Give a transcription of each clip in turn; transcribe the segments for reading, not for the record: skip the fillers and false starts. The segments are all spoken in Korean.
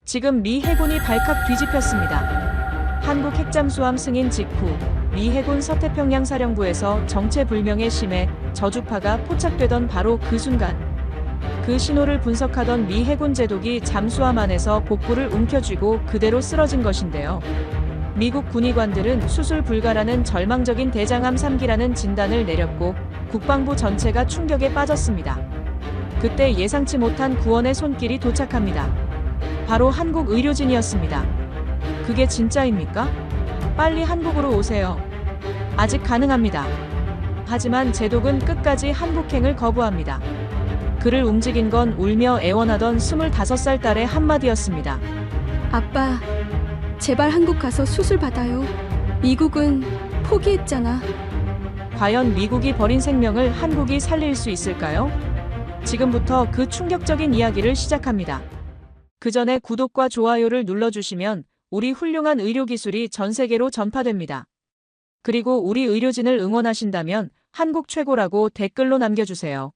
지금 미 해군이 발칵 뒤집혔습니다. 한국 핵잠수함 승인 직후 미 해군 서태평양 사령부에서 정체불명의 심해 저주파가 포착되던 바로 그 순간 그 신호를 분석하던 미 해군 제독이 잠수함 안에서 복부를 움켜쥐고 그대로 쓰러진 것인데요. 미국 군의관들은 수술 불가라는 절망적인 대장암 3기라는 진단을 내렸고 국방부 전체가 충격에 빠졌습니다. 그때 예상치 못한 구원의 손길이 도착합니다. 바로 한국 의료진이었습니다. 그게 진짜입니까? 빨리 한국으로 오세요. 아직 가능합니다. 하지만 제독은 끝까지 한국행을 거부합니다. 그를 움직인 건 울며 애원하던 25살 딸의 한마디였습니다. 아빠, 제발 한국 가서 수술 받아요. 미국은 포기했잖아. 과연 미국이 버린 생명을 한국이 살릴 수 있을까요? 지금부터 그 충격적인 이야기를 시작합니다. 그 전에 구독과 좋아요를 눌러주시면 우리 훌륭한 의료기술이 전 세계로 전파됩니다. 그리고 우리 의료진을 응원하신다면 한국 최고라고 댓글로 남겨주세요.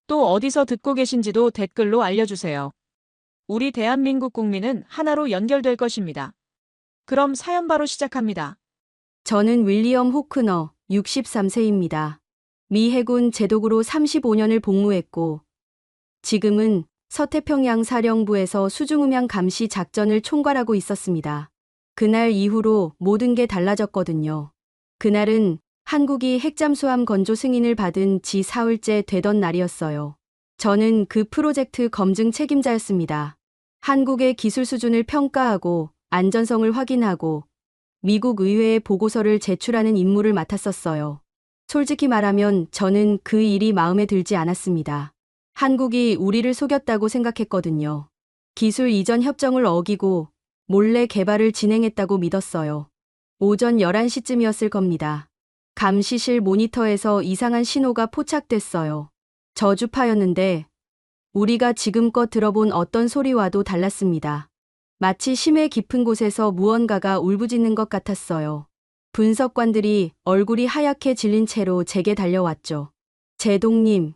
또 어디서 듣고 계신지도 댓글로 알려주세요. 우리 대한민국 국민은 하나로 연결될 것입니다. 그럼 사연 바로 시작합니다. 저는 윌리엄 호크너, 63세입니다. 미 해군 제독으로 35년을 복무했고, 지금은 서태평양 사령부에서 수중음향 감시 작전을 총괄하고 있었습니다. 그날 이후로 모든 게 달라졌거든요. 그날은 한국이 핵잠수함 건조 승인을 받은 지 사흘째 되던 날이었어요. 저는 그 프로젝트 검증 책임자였습니다. 한국의 기술 수준을 평가하고 안전성을 확인하고 미국 의회에 보고서를 제출하는 임무를 맡았었어요. 솔직히 말하면 저는 그 일이 마음에 들지 않았습니다. 한국이 우리를 속였다고 생각했거든요. 기술 이전 협정을 어기고 몰래 개발을 진행했다고 믿었어요. 오전 11시쯤이었을 겁니다. 감시실 모니터에서 이상한 신호가 포착됐어요. 저주파였는데 우리가 지금껏 들어본 어떤 소리와도 달랐습니다. 마치 심해 깊은 곳에서 무언가가 울부짖는 것 같았어요. 분석관들이 얼굴이 하얗게 질린 채로 제게 달려왔죠. 제독님,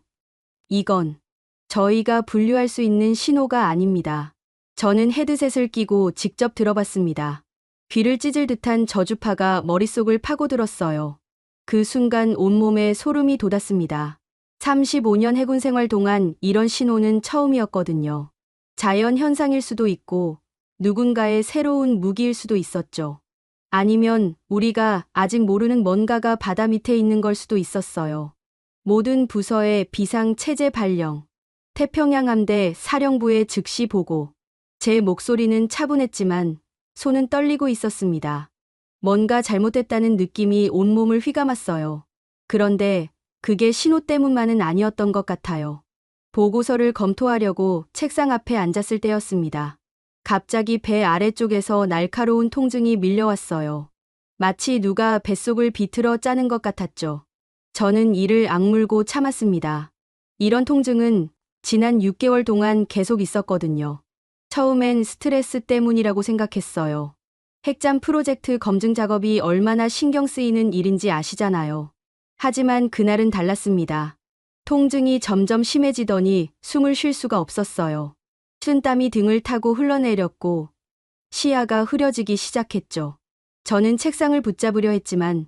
이건 저희가 분류할 수 있는 신호가 아닙니다. 저는 헤드셋을 끼고 직접 들어봤습니다. 귀를 찢을 듯한 저주파가 머릿속을 파고들었어요. 그 순간 온몸에 소름이 돋았습니다. 35년 해군 생활 동안 이런 신호는 처음이었거든요. 자연 현상일 수도 있고 누군가의 새로운 무기일 수도 있었죠. 아니면 우리가 아직 모르는 뭔가가 바다 밑에 있는 걸 수도 있었어요. 모든 부서의 비상 체제 발령, 태평양 함대 사령부의 즉시 보고. 제 목소리는 차분했지만 손은 떨리고 있었습니다. 뭔가 잘못됐다는 느낌이 온몸을 휘감았어요. 그런데 그게 신호 때문만은 아니었던 것 같아요. 보고서를 검토하려고 책상 앞에 앉았을 때였습니다. 갑자기 배 아래쪽에서 날카로운 통증이 밀려왔어요. 마치 누가 뱃속을 비틀어 짜는 것 같았죠. 저는 이를 악물고 참았습니다. 이런 통증은 지난 6개월 동안 계속 있었거든요. 처음엔 스트레스 때문이라고 생각했어요. 핵잠 프로젝트 검증 작업이 얼마나 신경 쓰이는 일인지 아시잖아요. 하지만 그날은 달랐습니다. 통증이 점점 심해지더니 숨을 쉴 수가 없었어요. 춘땀이 등을 타고 흘러내렸고 시야가 흐려지기 시작했죠. 저는 책상을 붙잡으려 했지만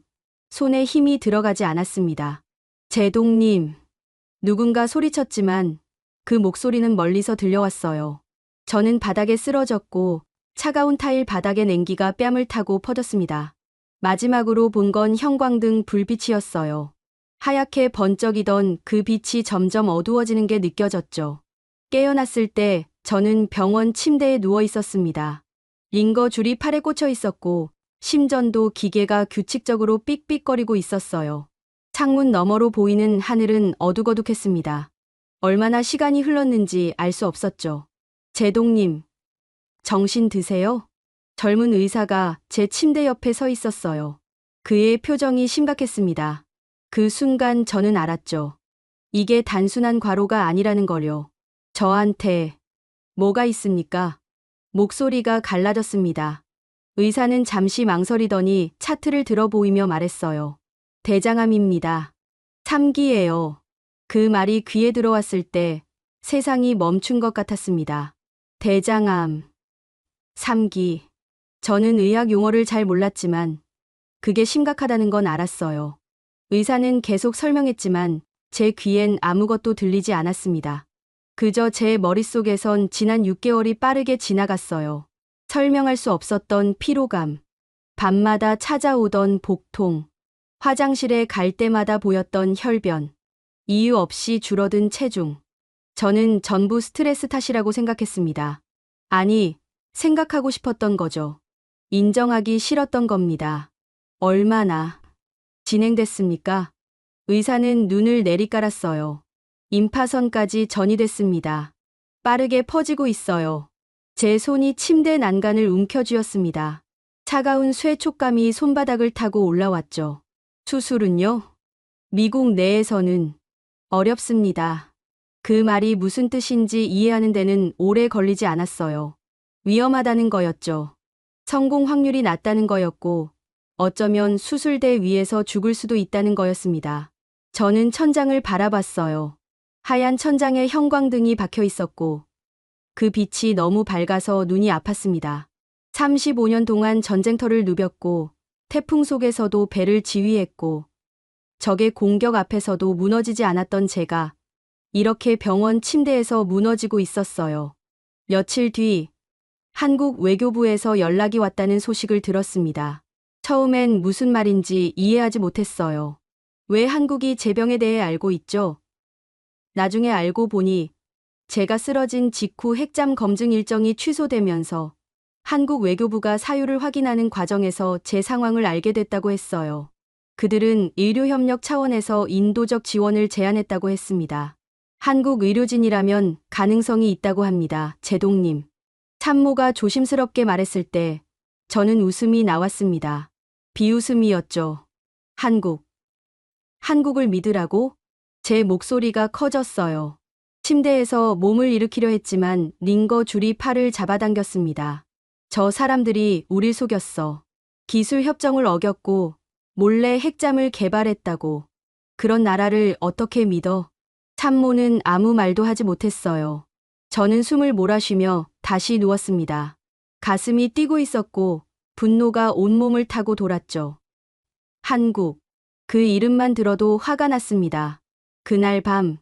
손에 힘이 들어가지 않았습니다. 제독님, 누군가 소리쳤지만 그 목소리는 멀리서 들려왔어요. 저는 바닥에 쓰러졌고 차가운 타일 바닥의 냉기가 뺨을 타고 퍼졌습니다. 마지막으로 본 건 형광등 불빛이었어요. 하얗게 번쩍이던 그 빛이 점점 어두워지는 게 느껴졌죠. 깨어났을 때 저는 병원 침대에 누워 있었습니다. 링거 줄이 팔에 꽂혀 있었고 심전도 기계가 규칙적으로 삑삑거리고 있었어요. 창문 너머로 보이는 하늘은 어둑어둑했습니다. 얼마나 시간이 흘렀는지 알 수 없었죠. 제독님, 정신 드세요? 젊은 의사가 제 침대 옆에 서 있었어요. 그의 표정이 심각했습니다. 그 순간 저는 알았죠. 이게 단순한 과로가 아니라는 걸요. 저한테 뭐가 있습니까? 목소리가 갈라졌습니다. 의사는 잠시 망설이더니 차트를 들어 보이며 말했어요. 대장암입니다. 3기예요. 그 말이 귀에 들어왔을 때 세상이 멈춘 것 같았습니다. 대장암. 3기. 저는 의학 용어를 잘 몰랐지만 그게 심각하다는 건 알았어요. 의사는 계속 설명했지만 제 귀엔 아무것도 들리지 않았습니다. 그저 제 머릿속에선 지난 6개월이 빠르게 지나갔어요. 설명할 수 없었던 피로감, 밤마다 찾아오던 복통, 화장실에 갈 때마다 보였던 혈변, 이유 없이 줄어든 체중. 저는 전부 스트레스 탓이라고 생각했습니다. 아니, 생각하고 싶었던 거죠. 인정하기 싫었던 겁니다. 얼마나 진행됐습니까? 의사는 눈을 내리깔았어요. 임파선까지 전이됐습니다. 빠르게 퍼지고 있어요. 제 손이 침대 난간을 움켜쥐었습니다. 차가운 쇠 촉감이 손바닥을 타고 올라왔죠. 수술은요? 미국 내에서는 어렵습니다. 그 말이 무슨 뜻인지 이해하는 데는 오래 걸리지 않았어요. 위험하다는 거였죠. 성공 확률이 낮다는 거였고, 어쩌면 수술대 위에서 죽을 수도 있다는 거였습니다. 저는 천장을 바라봤어요. 하얀 천장에 형광등이 박혀 있었고, 그 빛이 너무 밝아서 눈이 아팠습니다. 35년 동안 전쟁터를 누볐고, 태풍 속에서도 배를 지휘했고, 적의 공격 앞에서도 무너지지 않았던 제가 이렇게 병원 침대에서 무너지고 있었어요. 며칠 뒤 한국 외교부에서 연락이 왔다는 소식을 들었습니다. 처음엔 무슨 말인지 이해하지 못했어요. 왜 한국이 제 병에 대해 알고 있죠? 나중에 알고 보니 제가 쓰러진 직후 핵잠 검증 일정이 취소되면서 한국 외교부가 사유를 확인하는 과정에서 제 상황을 알게 됐다고 했어요. 그들은 의료협력 차원에서 인도적 지원을 제안했다고 했습니다. 한국 의료진이라면 가능성이 있다고 합니다. 제동님. 참모가 조심스럽게 말했을 때 저는 웃음이 나왔습니다. 비웃음이었죠. 한국을 믿으라고? 제 목소리가 커졌어요. 침대에서 몸을 일으키려 했지만 링거 줄이 팔을 잡아당겼습니다. 저 사람들이 우릴 속였어. 기술 협정을 어겼고 몰래 핵잠을 개발했다고. 그런 나라를 어떻게 믿어? 참모는 아무 말도 하지 못했어요. 저는 숨을 몰아쉬며 다시 누웠습니다. 가슴이 뛰고 있었고 분노가 온몸을 타고 돌았죠. 한국. 그 이름만 들어도 화가 났습니다. 그날 밤,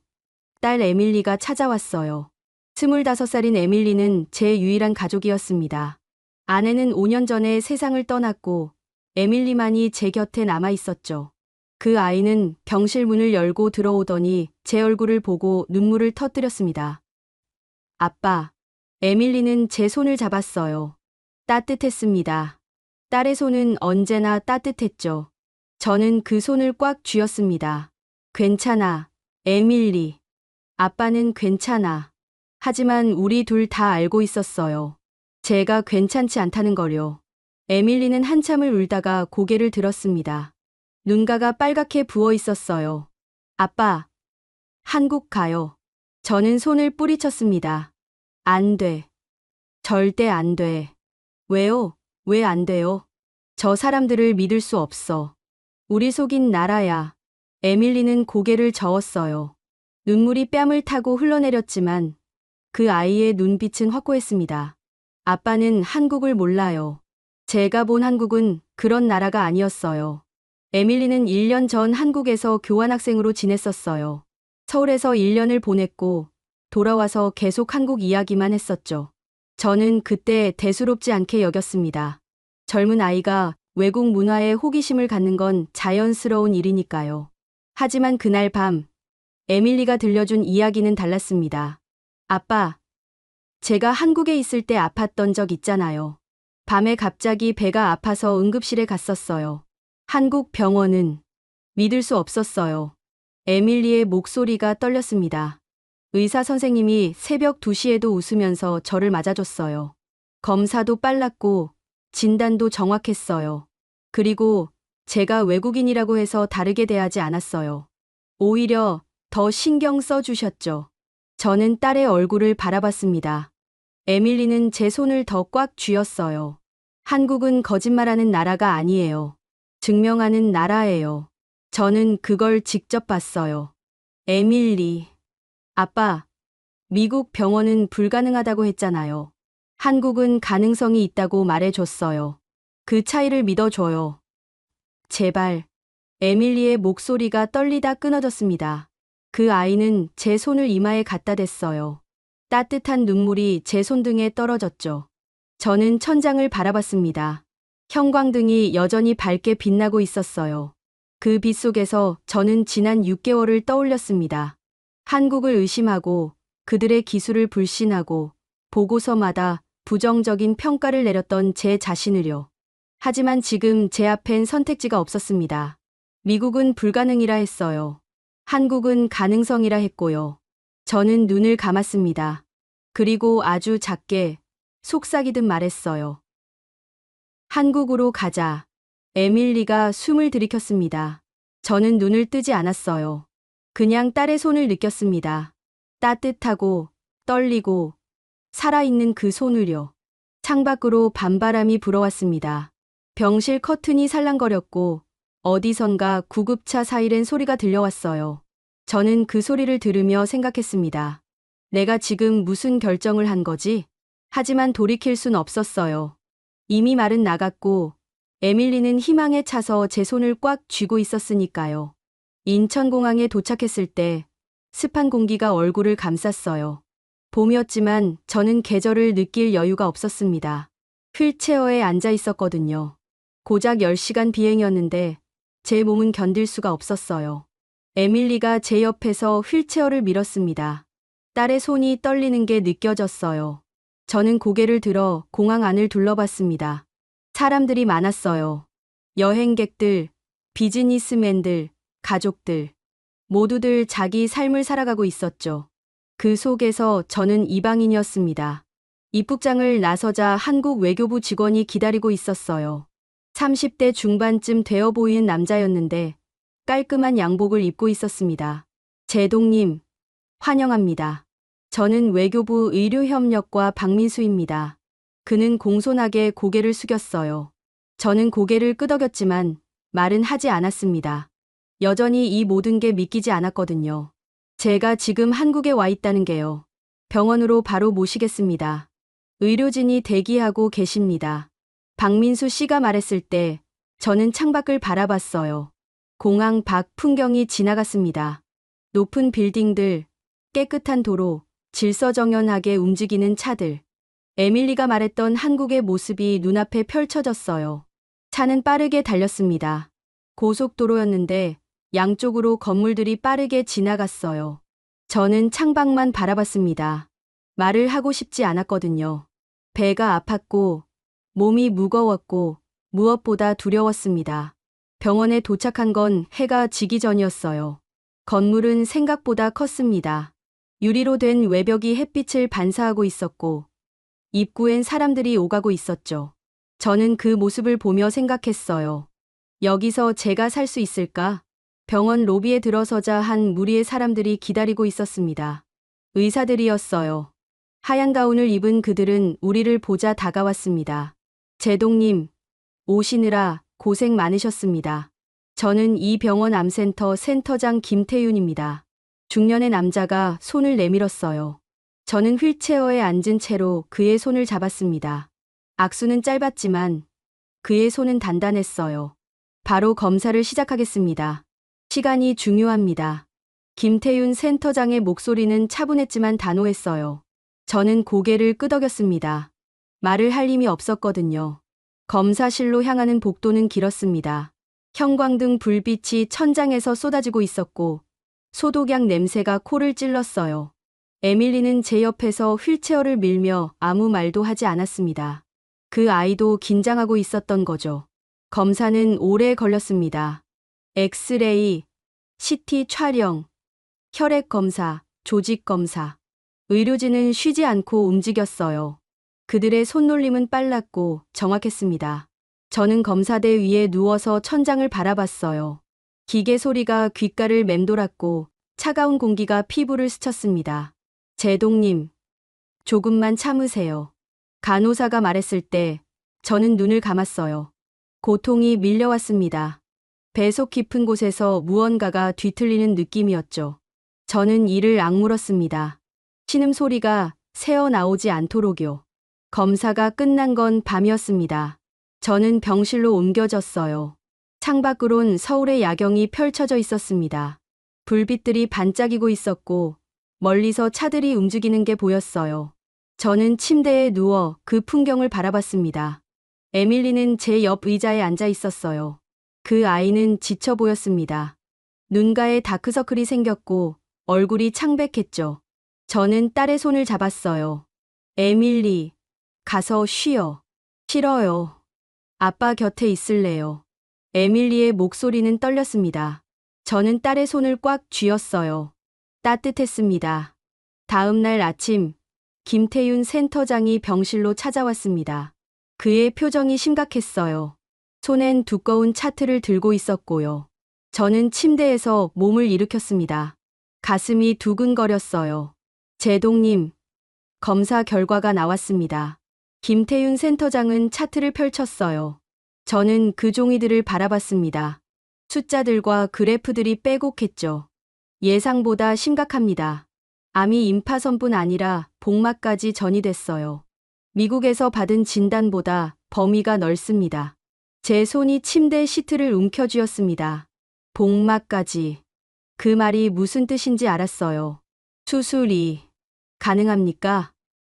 딸 에밀리가 찾아왔어요. 25살인 에밀리는 제 유일한 가족이었습니다. 아내는 5년 전에 세상을 떠났고 에밀리만이 제 곁에 남아 있었죠. 그 아이는 병실 문을 열고 들어오더니 제 얼굴을 보고 눈물을 터뜨렸습니다. 아빠. 에밀리는 제 손을 잡았어요. 따뜻했습니다. 딸의 손은 언제나 따뜻했죠. 저는 그 손을 꽉 쥐었습니다. 괜찮아, 에밀리. 아빠는 괜찮아. 하지만 우리 둘 다 알고 있었어요. 제가 괜찮지 않다는 걸요. 에밀리는 한참을 울다가 고개를 들었습니다. 눈가가 빨갛게 부어 있었어요. 아빠, 한국 가요. 저는 손을 뿌리쳤습니다. 안 돼. 절대 안 돼. 왜요? 왜 안 돼요? 저 사람들을 믿을 수 없어. 우리 속인 나라야. 에밀리는 고개를 저었어요. 눈물이 뺨을 타고 흘러내렸지만 그 아이의 눈빛은 확고했습니다. 아빠는 한국을 몰라요. 제가 본 한국은 그런 나라가 아니었어요. 에밀리는 1년 전 한국에서 교환학생으로 지냈었어요. 서울에서 1년을 보냈고 돌아와서 계속 한국 이야기만 했었죠. 저는 그때 대수롭지 않게 여겼습니다. 젊은 아이가 외국 문화에 호기심을 갖는 건 자연스러운 일이니까요. 하지만 그날 밤 에밀리가 들려준 이야기는 달랐습니다. 아빠, 제가 한국에 있을 때 아팠던 적 있잖아요. 밤에 갑자기 배가 아파서 응급실에 갔었어요. 한국 병원은 믿을 수 없었어요. 에밀리의 목소리가 떨렸습니다. 의사 선생님이 새벽 2시에도 웃으면서 저를 맞아줬어요. 검사도 빨랐고 진단도 정확했어요. 그리고 제가 외국인이라고 해서 다르게 대하지 않았어요. 오히려 더 신경 써주셨죠. 저는 딸의 얼굴을 바라봤습니다. 에밀리는 제 손을 더 꽉 쥐었어요. 한국은 거짓말하는 나라가 아니에요. 증명하는 나라예요. 저는 그걸 직접 봤어요. 에밀리. 아빠, 미국 병원은 불가능하다고 했잖아요. 한국은 가능성이 있다고 말해줬어요. 그 차이를 믿어줘요. 제발. 에밀리의 목소리가 떨리다 끊어졌습니다. 그 아이는 제 손을 이마에 갖다 댔어요. 따뜻한 눈물이 제 손등에 떨어졌죠. 저는 천장을 바라봤습니다. 형광등이 여전히 밝게 빛나고 있었어요. 그 빛 속에서 저는 지난 6개월을 떠올렸습니다. 한국을 의심하고 그들의 기술을 불신하고 보고서마다 부정적인 평가를 내렸던 제 자신을요. 하지만 지금 제 앞엔 선택지가 없었습니다. 미국은 불가능이라 했어요. 한국은 가능성이라 했고요. 저는 눈을 감았습니다. 그리고 아주 작게 속삭이듯 말했어요. 한국으로 가자. 에밀리가 숨을 들이켰습니다. 저는 눈을 뜨지 않았어요. 그냥 딸의 손을 느꼈습니다. 따뜻하고 떨리고 살아있는 그 손을요. 창밖으로 밤바람이 불어왔습니다. 병실 커튼이 살랑거렸고 어디선가 구급차 사이렌 소리가 들려왔어요. 저는 그 소리를 들으며 생각했습니다. 내가 지금 무슨 결정을 한 거지? 하지만 돌이킬 순 없었어요. 이미 말은 나갔고 에밀리는 희망에 차서 제 손을 꽉 쥐고 있었으니까요. 인천공항에 도착했을 때 습한 공기가 얼굴을 감쌌어요. 봄이었지만 저는 계절을 느낄 여유가 없었습니다. 휠체어에 앉아 있었거든요. 고작 10시간 비행이었는데 제 몸은 견딜 수가 없었어요. 에밀리가 제 옆에서 휠체어를 밀었습니다. 딸의 손이 떨리는 게 느껴졌어요. 저는 고개를 들어 공항 안을 둘러봤습니다. 사람들이 많았어요. 여행객들, 비즈니스맨들, 가족들. 모두들 자기 삶을 살아가고 있었죠. 그 속에서 저는 이방인이었습니다. 입국장을 나서자 한국 외교부 직원이 기다리고 있었어요. 30대 중반쯤 되어 보이는 남자였는데 깔끔한 양복을 입고 있었습니다. 제동님, 환영합니다. 저는 외교부 의료협력과 박민수입니다. 그는 공손하게 고개를 숙였어요. 저는 고개를 끄덕였지만 말은 하지 않았습니다. 여전히 이 모든 게 믿기지 않았거든요. 제가 지금 한국에 와 있다는 게요. 병원으로 바로 모시겠습니다. 의료진이 대기하고 계십니다. 박민수 씨가 말했을 때 저는 창밖을 바라봤어요. 공항 밖 풍경이 지나갔습니다. 높은 빌딩들, 깨끗한 도로, 질서정연하게 움직이는 차들. 에밀리가 말했던 한국의 모습이 눈앞에 펼쳐졌어요. 차는 빠르게 달렸습니다. 고속도로였는데 양쪽으로 건물들이 빠르게 지나갔어요. 저는 창밖만 바라봤습니다. 말을 하고 싶지 않았거든요. 배가 아팠고 몸이 무거웠고 무엇보다 두려웠습니다. 병원에 도착한 건 해가 지기 전이었어요. 건물은 생각보다 컸습니다. 유리로 된 외벽이 햇빛을 반사하고 있었고 입구엔 사람들이 오가고 있었죠. 저는 그 모습을 보며 생각했어요. 여기서 제가 살 수 있을까? 병원 로비에 들어서자 한 무리의 사람들이 기다리고 있었습니다. 의사들이었어요. 하얀 가운을 입은 그들은 우리를 보자 다가왔습니다. 제동님, 오시느라 고생 많으셨습니다. 저는 이 병원 암센터 센터장 김태윤입니다. 중년의 남자가 손을 내밀었어요. 저는 휠체어에 앉은 채로 그의 손을 잡았습니다. 악수는 짧았지만 그의 손은 단단했어요. 바로 검사를 시작하겠습니다. 시간이 중요합니다. 김태윤 센터장의 목소리는 차분했지만 단호했어요. 저는 고개를 끄덕였습니다. 말을 할 힘이 없었거든요. 검사실로 향하는 복도는 길었습니다. 형광등 불빛이 천장에서 쏟아지고 있었고 소독약 냄새가 코를 찔렀어요. 에밀리는 제 옆에서 휠체어를 밀며 아무 말도 하지 않았습니다. 그 아이도 긴장하고 있었던 거죠. 검사는 오래 걸렸습니다. 엑스레이, CT 촬영, 혈액 검사, 조직 검사. 의료진은 쉬지 않고 움직였어요. 그들의 손놀림은 빨랐고 정확했습니다. 저는 검사대 위에 누워서 천장을 바라봤어요. 기계 소리가 귓가를 맴돌았고 차가운 공기가 피부를 스쳤습니다. 제동님, 조금만 참으세요. 간호사가 말했을 때 저는 눈을 감았어요. 고통이 밀려왔습니다. 배속 깊은 곳에서 무언가가 뒤틀리는 느낌이었죠. 저는 이를 악물었습니다. 신음소리가 새어나오지 않도록요. 검사가 끝난 건 밤이었습니다. 저는 병실로 옮겨졌어요. 창밖으론 서울의 야경이 펼쳐져 있었습니다. 불빛들이 반짝이고 있었고 멀리서 차들이 움직이는 게 보였어요. 저는 침대에 누워 그 풍경을 바라봤습니다. 에밀리는 제 옆 의자에 앉아 있었어요. 그 아이는 지쳐 보였습니다. 눈가에 다크서클이 생겼고 얼굴이 창백했죠. 저는 딸의 손을 잡았어요. 에밀리, 가서 쉬어. 싫어요. 아빠 곁에 있을래요. 에밀리의 목소리는 떨렸습니다. 저는 딸의 손을 꽉 쥐었어요. 따뜻했습니다. 다음 날 아침, 김태윤 센터장이 병실로 찾아왔습니다. 그의 표정이 심각했어요. 손엔 두꺼운 차트를 들고 있었고요. 저는 침대에서 몸을 일으켰습니다. 가슴이 두근거렸어요. 제동님, 검사 결과가 나왔습니다. 김태윤 센터장은 차트를 펼쳤어요. 저는 그 종이들을 바라봤습니다. 숫자들과 그래프들이 빼곡했죠. 예상보다 심각합니다. 암이 임파선뿐 아니라 복막까지 전이됐어요. 미국에서 받은 진단보다 범위가 넓습니다. 제 손이 침대 시트를 움켜쥐었습니다. 복막까지. 그 말이 무슨 뜻인지 알았어요. 수술이 가능합니까?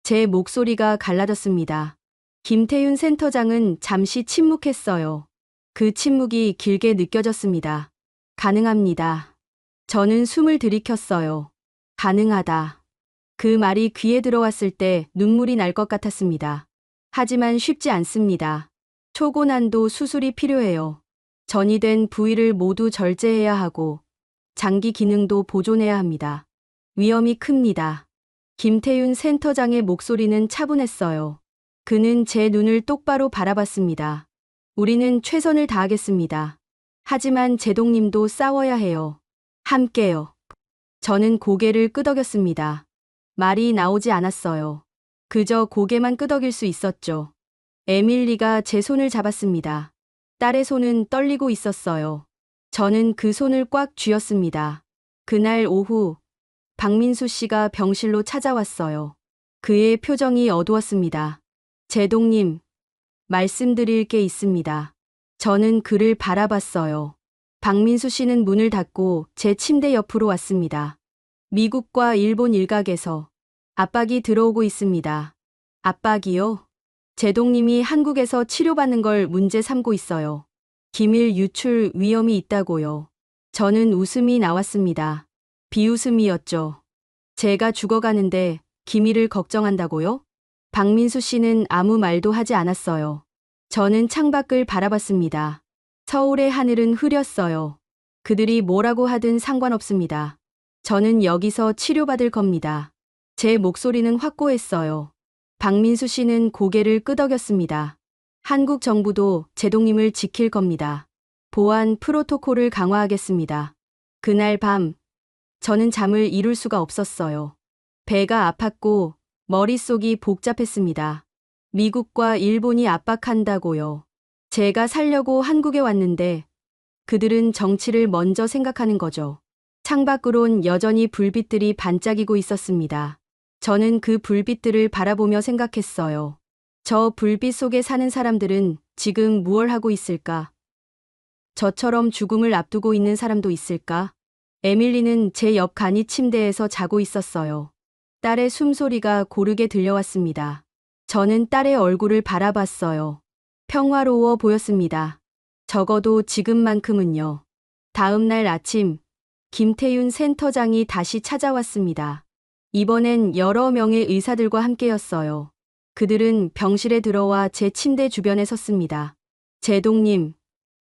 제 목소리가 갈라졌습니다. 김태윤 센터장은 잠시 침묵했어요. 그 침묵이 길게 느껴졌습니다. 가능합니다. 저는 숨을 들이켰어요. 가능하다. 그 말이 귀에 들어왔을 때 눈물이 날 것 같았습니다. 하지만 쉽지 않습니다. 초고난도 수술이 필요해요. 전이된 부위를 모두 절제해야 하고 장기 기능도 보존해야 합니다. 위험이 큽니다. 김태윤 센터장의 목소리는 차분했어요. 그는 제 눈을 똑바로 바라봤습니다. 우리는 최선을 다하겠습니다. 하지만 제동님도 싸워야 해요. 함께요. 저는 고개를 끄덕였습니다. 말이 나오지 않았어요. 그저 고개만 끄덕일 수 있었죠. 에밀리가 제 손을 잡았습니다. 딸의 손은 떨리고 있었어요. 저는 그 손을 꽉 쥐었습니다. 그날 오후, 박민수 씨가 병실로 찾아왔어요. 그의 표정이 어두웠습니다. 제동님, 말씀드릴 게 있습니다. 저는 그를 바라봤어요. 박민수 씨는 문을 닫고 제 침대 옆으로 왔습니다. 미국과 일본 일각에서 압박이 들어오고 있습니다. 압박이요? 제동님이 한국에서 치료받는 걸 문제 삼고 있어요. 기밀 유출 위험이 있다고요. 저는 웃음이 나왔습니다. 비웃음이었죠. 제가 죽어가는데 기밀을 걱정한다고요? 박민수 씨는 아무 말도 하지 않았어요. 저는 창밖을 바라봤습니다. 서울의 하늘은 흐렸어요. 그들이 뭐라고 하든 상관없습니다. 저는 여기서 치료받을 겁니다. 제 목소리는 확고했어요. 박민수 씨는 고개를 끄덕였습니다. 한국 정부도 제동님을 지킬 겁니다. 보안 프로토콜을 강화하겠습니다. 그날 밤, 저는 잠을 이룰 수가 없었어요. 배가 아팠고 머릿속이 복잡했습니다. 미국과 일본이 압박한다고요. 제가 살려고 한국에 왔는데 그들은 정치를 먼저 생각하는 거죠. 창밖으론 여전히 불빛들이 반짝이고 있었습니다. 저는 그 불빛들을 바라보며 생각했어요. 저 불빛 속에 사는 사람들은 지금 무얼 하고 있을까? 저처럼 죽음을 앞두고 있는 사람도 있을까? 에밀리는 제 옆 간이 침대에서 자고 있었어요. 딸의 숨소리가 고르게 들려왔습니다. 저는 딸의 얼굴을 바라봤어요. 평화로워 보였습니다. 적어도 지금만큼은요. 다음 날 아침, 김태윤 센터장이 다시 찾아왔습니다. 이번엔 여러 명의 의사들과 함께였어요. 그들은 병실에 들어와 제 침대 주변에 섰습니다. 제동님,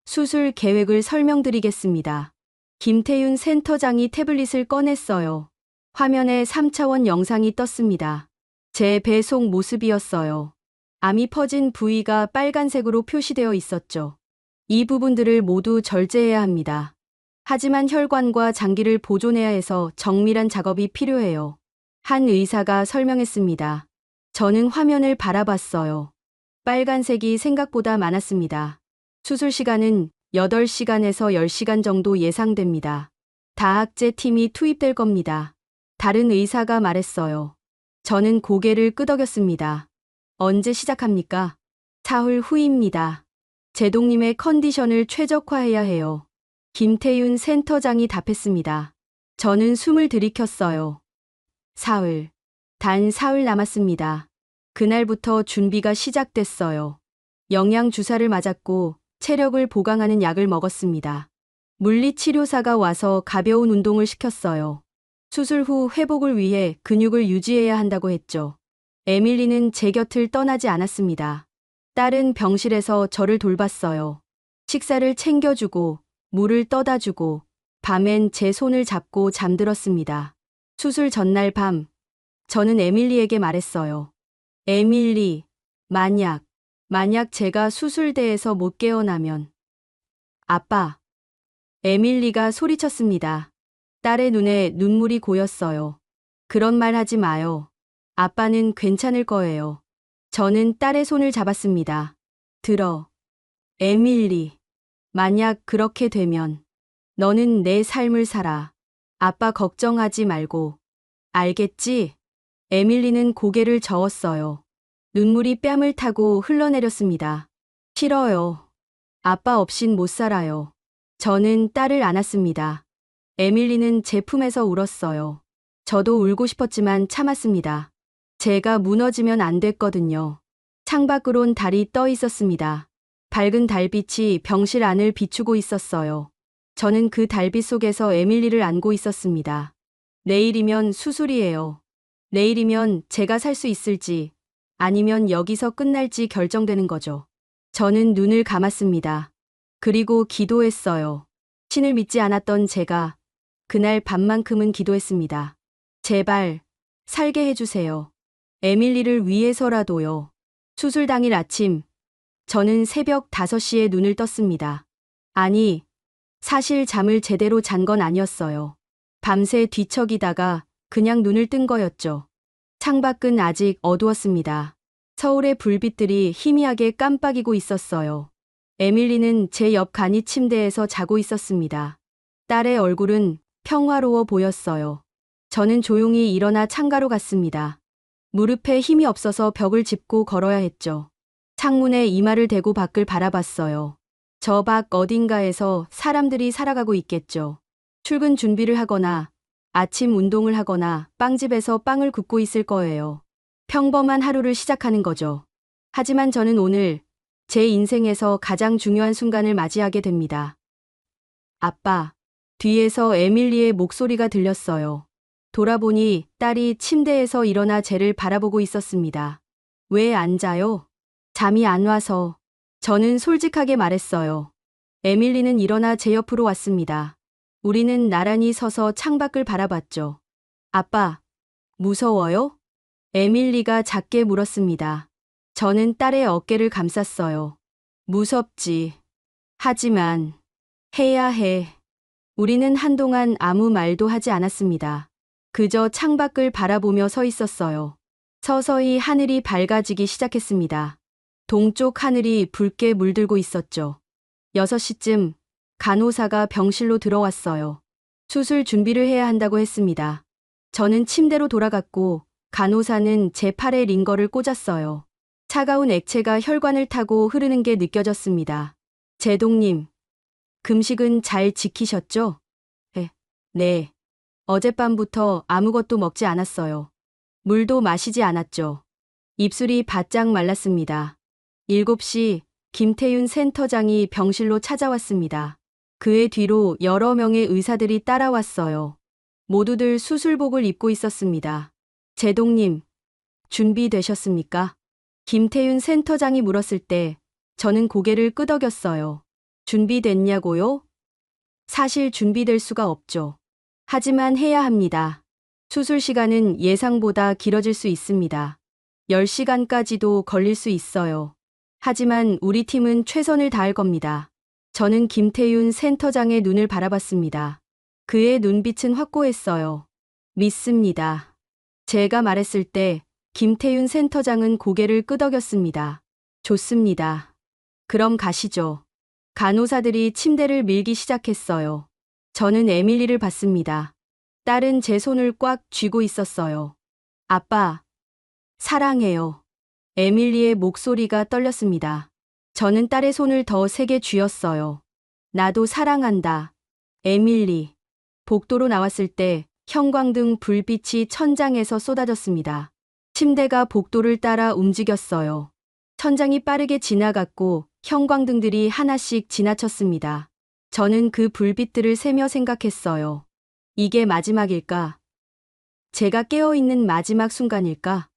수술 계획을 설명드리겠습니다. 김태윤 센터장이 태블릿을 꺼냈어요. 화면에 3차원 영상이 떴습니다. 제 배 속 모습이었어요. 암이 퍼진 부위가 빨간색으로 표시되어 있었죠. 이 부분들을 모두 절제해야 합니다. 하지만 혈관과 장기를 보존해야 해서 정밀한 작업이 필요해요. 한 의사가 설명했습니다. 저는 화면을 바라봤어요. 빨간색이 생각보다 많았습니다. 수술 시간은 8시간에서 10시간 정도 예상됩니다. 다학제 팀이 투입될 겁니다. 다른 의사가 말했어요. 저는 고개를 끄덕였습니다. 언제 시작합니까? 사흘 후입니다. 제동님의 컨디션을 최적화해야 해요. 김태윤 센터장이 답했습니다. 저는 숨을 들이켰어요. 사흘. 단 사흘 남았습니다. 그날부터 준비가 시작됐어요. 영양주사를 맞았고 체력을 보강하는 약을 먹었습니다. 물리치료사가 와서 가벼운 운동을 시켰어요. 수술 후 회복을 위해 근육을 유지해야 한다고 했죠. 에밀리는 제 곁을 떠나지 않았습니다. 딸은 병실에서 저를 돌봤어요. 식사를 챙겨주고 물을 떠다 주고 밤엔 제 손을 잡고 잠들었습니다. 수술 전날 밤 저는 에밀리에게 말했어요. 에밀리, 만약 제가 수술대에서 못 깨어나면. 아빠. 에밀리가 소리쳤습니다. 딸의 눈에 눈물이 고였어요. 그런 말 하지 마요. 아빠는 괜찮을 거예요. 저는 딸의 손을 잡았습니다. 들어. 에밀리. 만약 그렇게 되면 너는 내 삶을 살아. 아빠 걱정하지 말고. 알겠지? 에밀리는 고개를 저었어요. 눈물이 뺨을 타고 흘러내렸습니다. 싫어요. 아빠 없인 못 살아요. 저는 딸을 안았습니다. 에밀리는 제 품에서 울었어요. 저도 울고 싶었지만 참았습니다. 제가 무너지면 안 됐거든요. 창밖으론 달이 떠 있었습니다. 밝은 달빛이 병실 안을 비추고 있었어요. 저는 그 달빛 속에서 에밀리를 안고 있었습니다. 내일이면 수술이에요. 내일이면 제가 살 수 있을지 아니면 여기서 끝날지 결정되는 거죠. 저는 눈을 감았습니다. 그리고 기도했어요. 신을 믿지 않았던 제가 그날 밤만큼은 기도했습니다. 제발 살게 해주세요. 에밀리를 위해서라도요. 수술 당일 아침 저는 새벽 5시에 눈을 떴습니다. 아니, 사실 잠을 제대로 잔 건 아니었어요. 밤새 뒤척이다가 그냥 눈을 뜬 거였죠. 창밖은 아직 어두웠습니다. 서울의 불빛들이 희미하게 깜빡이고 있었어요. 에밀리는 제 옆 간이 침대에서 자고 있었습니다. 딸의 얼굴은 평화로워 보였어요. 저는 조용히 일어나 창가로 갔습니다. 무릎에 힘이 없어서 벽을 짚고 걸어야 했죠. 창문에 이마를 대고 밖을 바라봤어요. 저 밖 어딘가에서 사람들이 살아가고 있겠죠. 출근 준비를 하거나 아침 운동을 하거나 빵집에서 빵을 굽고 있을 거예요. 평범한 하루를 시작하는 거죠. 하지만 저는 오늘 제 인생에서 가장 중요한 순간을 맞이하게 됩니다. 아빠. 뒤에서 에밀리의 목소리가 들렸어요. 돌아보니 딸이 침대에서 일어나 쟤를 바라보고 있었습니다. 왜 안 자요? 잠이 안 와서. 저는 솔직하게 말했어요. 에밀리는 일어나 제 옆으로 왔습니다. 우리는 나란히 서서 창밖을 바라봤죠. 아빠, 무서워요? 에밀리가 작게 물었습니다. 저는 딸의 어깨를 감쌌어요. 무섭지. 하지만 해야 해. 우리는 한동안 아무 말도 하지 않았습니다. 그저 창밖을 바라보며 서 있었어요. 서서히 하늘이 밝아지기 시작했습니다. 동쪽 하늘이 붉게 물들고 있었죠. 6시쯤 간호사가 병실로 들어왔어요. 수술 준비를 해야 한다고 했습니다. 저는 침대로 돌아갔고 간호사는 제 팔에 링거를 꽂았어요. 차가운 액체가 혈관을 타고 흐르는 게 느껴졌습니다. 제동님, 금식은 잘 지키셨죠? 네. 어젯밤부터 아무것도 먹지 않았어요. 물도 마시지 않았죠. 입술이 바짝 말랐습니다. 7시 김태윤 센터장이 병실로 찾아왔습니다. 그의 뒤로 여러 명의 의사들이 따라왔어요. 모두들 수술복을 입고 있었습니다. 제동님, 준비되셨습니까? 김태윤 센터장이 물었을 때 저는 고개를 끄덕였어요. 준비됐냐고요? 사실 준비될 수가 없죠. 하지만 해야 합니다. 수술 시간은 예상보다 길어질 수 있습니다. 10시간까지도 걸릴 수 있어요. 하지만 우리 팀은 최선을 다할 겁니다. 저는 김태윤 센터장의 눈을 바라봤습니다. 그의 눈빛은 확고했어요. 믿습니다. 제가 말했을 때 김태윤 센터장은 고개를 끄덕였습니다. 좋습니다. 그럼 가시죠. 간호사들이 침대를 밀기 시작했어요. 저는 에밀리를 봤습니다. 딸은 제 손을 꽉 쥐고 있었어요. 아빠, 사랑해요. 에밀리의 목소리가 떨렸습니다. 저는 딸의 손을 더 세게 쥐었어요. 나도 사랑한다. 에밀리. 복도로 나왔을 때 형광등 불빛이 천장에서 쏟아졌습니다. 침대가 복도를 따라 움직였어요. 천장이 빠르게 지나갔고 형광등들이 하나씩 지나쳤습니다. 저는 그 불빛들을 세며 생각했어요. 이게 마지막일까? 제가 깨어있는 마지막 순간일까?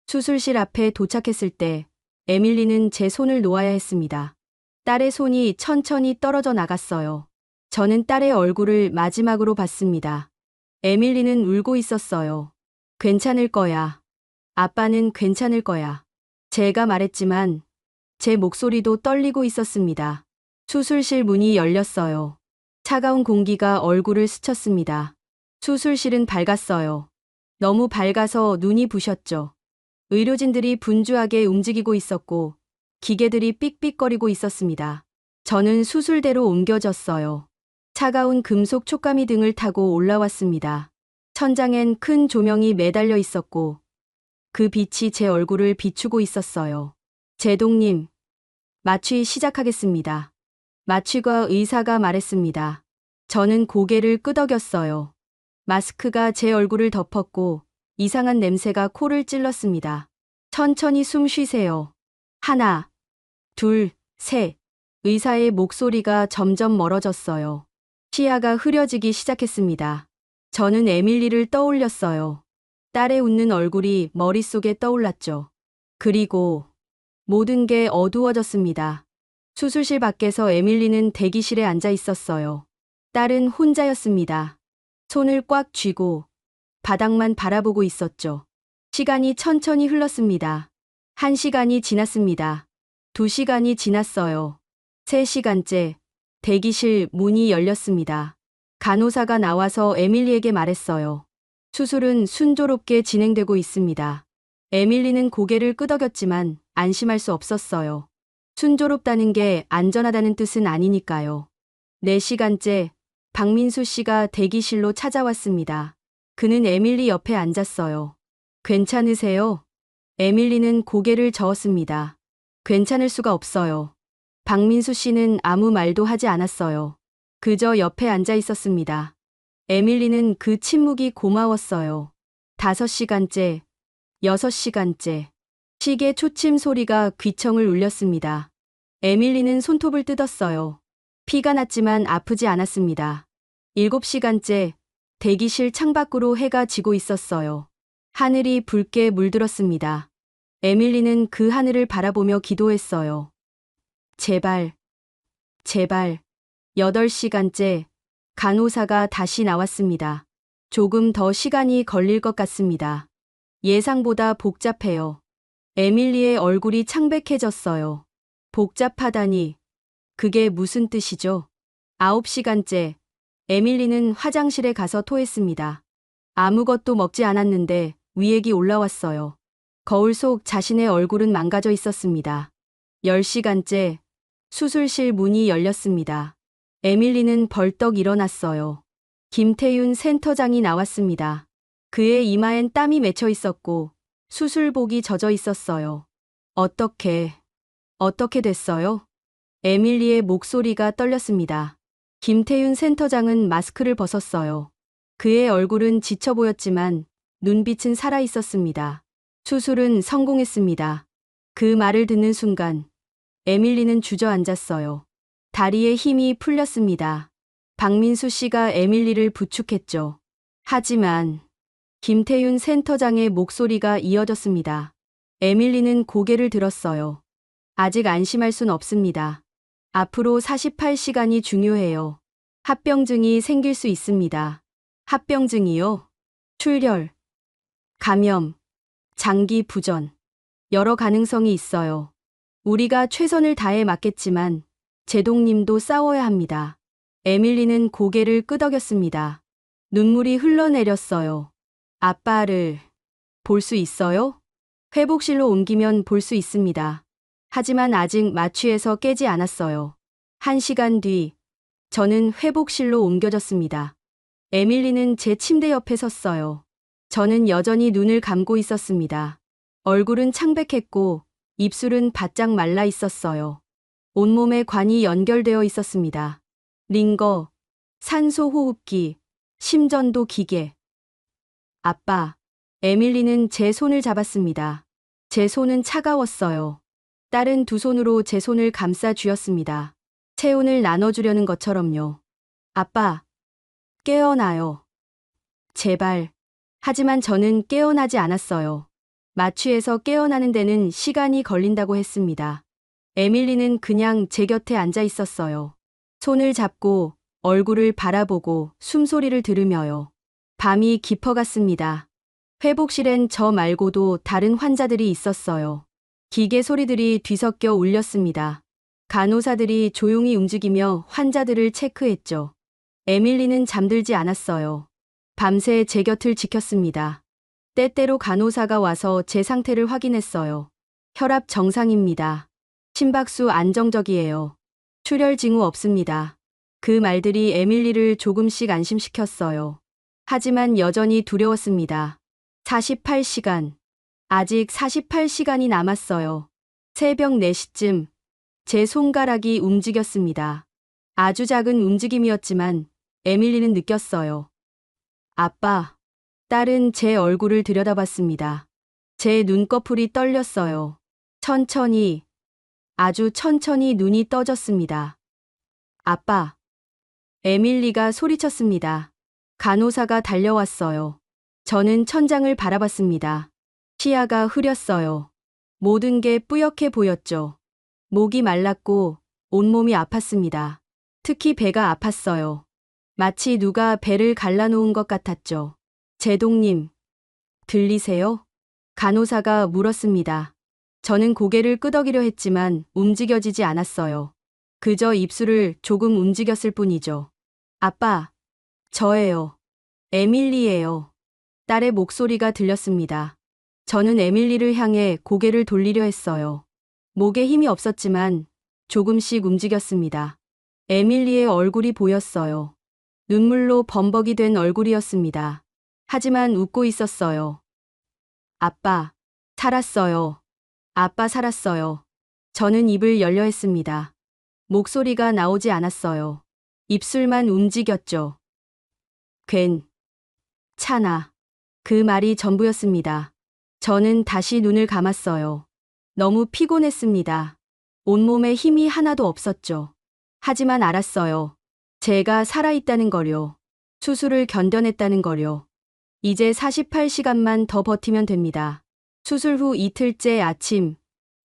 수술실 앞에 도착했을 때 에밀리는 제 손을 놓아야 했습니다. 딸의 손이 천천히 떨어져 나갔어요. 저는 딸의 얼굴을 마지막으로 봤습니다. 에밀리는 울고 있었어요. 괜찮을 거야. 아빠는 괜찮을 거야. 제가 말했지만 제 목소리도 떨리고 있었습니다. 수술실 문이 열렸어요. 차가운 공기가 얼굴을 스쳤습니다. 수술실은 밝았어요. 너무 밝아서 눈이 부셨죠. 의료진들이 분주하게 움직이고 있었고 기계들이 삑삑거리고 있었습니다. 저는 수술대로 옮겨졌어요. 차가운 금속 촉감이 등을 타고 올라왔습니다. 천장엔 큰 조명이 매달려 있었고 그 빛이 제 얼굴을 비추고 있었어요. 제동님, 마취 시작하겠습니다. 마취과 의사가 말했습니다. 저는 고개를 끄덕였어요. 마스크가 제 얼굴을 덮었고 이상한 냄새가 코를 찔렀습니다. 천천히 숨 쉬세요. 하나, 둘, 셋. 의사의 목소리가 점점 멀어졌어요. 시야가 흐려지기 시작했습니다. 저는 에밀리를 떠올렸어요. 딸의 웃는 얼굴이 머릿속에 떠올랐죠. 그리고 모든 게 어두워졌습니다. 수술실 밖에서 에밀리는 대기실에 앉아 있었어요. 딸은 혼자였습니다. 손을 꽉 쥐고 바닥만 바라보고 있었죠. 시간이 천천히 흘렀습니다. 1시간이 지났습니다. 2시간이 지났어요. 3시간째 대기실 문이 열렸습니다. 간호사가 나와서 에밀리에게 말했어요. 수술은 순조롭게 진행되고 있습니다. 에밀리는 고개를 끄덕였지만 안심할 수 없었어요. 순조롭다는 게 안전하다는 뜻은 아니니까요. 4시간째 박민수 씨가 대기실로 찾아왔습니다. 그는 에밀리 옆에 앉았어요. 괜찮으세요? 에밀리는 고개를 저었습니다. 괜찮을 수가 없어요. 박민수 씨는 아무 말도 하지 않았어요. 그저 옆에 앉아 있었습니다. 에밀리는 그 침묵이 고마웠어요. 5시간째, 6시간째. 시계 초침 소리가 귀청을 울렸습니다. 에밀리는 손톱을 뜯었어요. 피가 났지만 아프지 않았습니다. 7시간째, 대기실 창밖으로 해가 지고 있었어요. 하늘이 붉게 물들었습니다. 에밀리는 그 하늘을 바라보며 기도했어요. 제발, 제발. 8시간째, 간호사가 다시 나왔습니다. 조금 더 시간이 걸릴 것 같습니다. 예상보다 복잡해요. 에밀리의 얼굴이 창백해졌어요. 복잡하다니, 그게 무슨 뜻이죠? 9시간째, 에밀리는 화장실에 가서 토했습니다. 아무것도 먹지 않았는데 위액이 올라왔어요. 거울 속 자신의 얼굴은 망가져 있었습니다. 10시간째, 수술실 문이 열렸습니다. 에밀리는 벌떡 일어났어요. 김태윤 센터장이 나왔습니다. 그의 이마엔 땀이 맺혀 있었고 수술복이 젖어 있었어요. 어떻게 됐어요? 에밀리의 목소리가 떨렸습니다. 김태윤 센터장은 마스크를 벗었어요. 그의 얼굴은 지쳐 보였지만 눈빛은 살아 있었습니다. 수술은 성공했습니다. 그 말을 듣는 순간 에밀리는 주저앉았어요. 다리에 힘이 풀렸습니다. 박민수 씨가 에밀리를 부축했죠. 하지만 김태윤 센터장의 목소리가 이어졌습니다. 에밀리는 고개를 들었어요. 아직 안심할 순 없습니다. 앞으로 48시간이 중요해요. 합병증이 생길 수 있습니다. 합병증이요? 출혈, 감염, 장기 부전. 여러 가능성이 있어요. 우리가 최선을 다해 막겠지만 제동님도 싸워야 합니다. 에밀리는 고개를 끄덕였습니다. 눈물이 흘러내렸어요. 아빠를 볼 수 있어요? 회복실로 옮기면 볼 수 있습니다. 하지만 아직 마취에서 깨지 않았어요. 1시간 뒤, 저는 회복실로 옮겨졌습니다. 에밀리는 제 침대 옆에 섰어요. 저는 여전히 눈을 감고 있었습니다. 얼굴은 창백했고 입술은 바짝 말라 있었어요. 온몸에 관이 연결되어 있었습니다. 링거, 산소호흡기, 심전도 기계. 아빠, 에밀리는 제 손을 잡았습니다. 제 손은 차가웠어요. 딸은 두 손으로 제 손을 감싸 쥐었습니다. 체온을 나눠주려는 것처럼요. 아빠, 깨어나요. 제발. 하지만 저는 깨어나지 않았어요. 마취에서 깨어나는 데는 시간이 걸린다고 했습니다. 에밀리는 그냥 제 곁에 앉아 있었어요. 손을 잡고 얼굴을 바라보고 숨소리를 들으며요. 밤이 깊어갔습니다. 회복실엔 저 말고도 다른 환자들이 있었어요. 기계 소리들이 뒤섞여 울렸습니다. 간호사들이 조용히 움직이며 환자들을 체크했죠. 에밀리는 잠들지 않았어요. 밤새 제 곁을 지켰습니다. 때때로 간호사가 와서 제 상태를 확인했어요. 혈압 정상입니다. 심박수 안정적이에요. 출혈 징후 없습니다. 그 말들이 에밀리를 조금씩 안심시켰어요. 하지만 여전히 두려웠습니다. 48시간. 아직 48시간이 남았어요. 새벽 4시쯤 제 손가락이 움직였습니다. 아주 작은 움직임이었지만 에밀리는 느꼈어요. 아빠. 딸은 제 얼굴을 들여다봤습니다. 제 눈꺼풀이 떨렸어요. 천천히, 아주 천천히 눈이 떠졌습니다. 아빠. 에밀리가 소리쳤습니다. 간호사가 달려왔어요. 저는 천장을 바라봤습니다. 시야가 흐렸어요. 모든 게 뿌옇게 보였죠. 목이 말랐고 온몸이 아팠습니다. 특히 배가 아팠어요. 마치 누가 배를 갈라놓은 것 같았죠. 제동님, 들리세요? 간호사가 물었습니다. 저는 고개를 끄덕이려 했지만 움직여지지 않았어요. 그저 입술을 조금 움직였을 뿐이죠. 아빠, 저예요. 에밀리예요. 딸의 목소리가 들렸습니다. 저는 에밀리를 향해 고개를 돌리려 했어요. 목에 힘이 없었지만 조금씩 움직였습니다. 에밀리의 얼굴이 보였어요. 눈물로 범벅이 된 얼굴이었습니다. 하지만 웃고 있었어요. 아빠, 살았어요. 아빠 살았어요. 저는 입을 열려 했습니다. 목소리가 나오지 않았어요. 입술만 움직였죠. 괜찮아. 그 말이 전부였습니다. 저는 다시 눈을 감았어요. 너무 피곤했습니다. 온몸에 힘이 하나도 없었죠. 하지만 알았어요. 제가 살아있다는 거요. 수술을 견뎌냈다는 거요. 이제 48시간만 더 버티면 됩니다. 수술 후 이틀째 아침,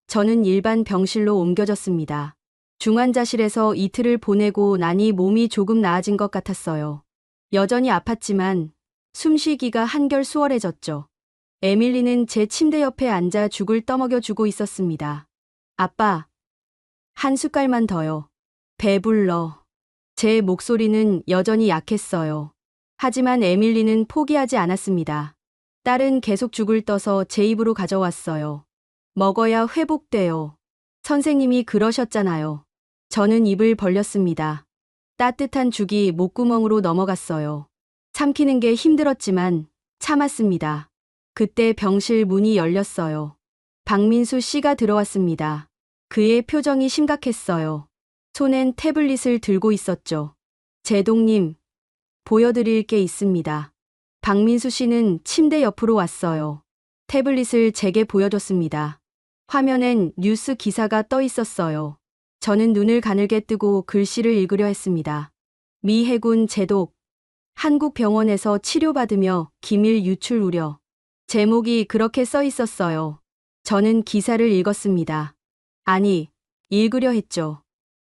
저는 일반 병실로 옮겨졌습니다. 중환자실에서 이틀을 보내고 나니 몸이 조금 나아진 것 같았어요. 여전히 아팠지만 숨쉬기가 한결 수월해졌죠. 에밀리는 제 침대 옆에 앉아 죽을 떠먹여 주고 있었습니다. 아빠, 한 숟갈만 더요. 배불러. 제 목소리는 여전히 약했어요. 하지만 에밀리는 포기하지 않았습니다. 딸은 계속 죽을 떠서 제 입으로 가져왔어요. 먹어야 회복돼요. 선생님이 그러셨잖아요. 저는 입을 벌렸습니다. 따뜻한 죽이 목구멍으로 넘어갔어요. 삼키는 게 힘들었지만 참았습니다. 그때 병실 문이 열렸어요. 박민수 씨가 들어왔습니다. 그의 표정이 심각했어요. 손엔 태블릿을 들고 있었죠. 제동님, 보여드릴 게 있습니다. 박민수 씨는 침대 옆으로 왔어요. 태블릿을 제게 보여줬습니다. 화면엔 뉴스 기사가 떠 있었어요. 저는 눈을 가늘게 뜨고 글씨를 읽으려 했습니다. 미 해군 제독, 한국 병원에서 치료받으며 기밀 유출 우려. 제목이 그렇게 써 있었어요. 저는 기사를 읽었습니다. 아니, 읽으려 했죠.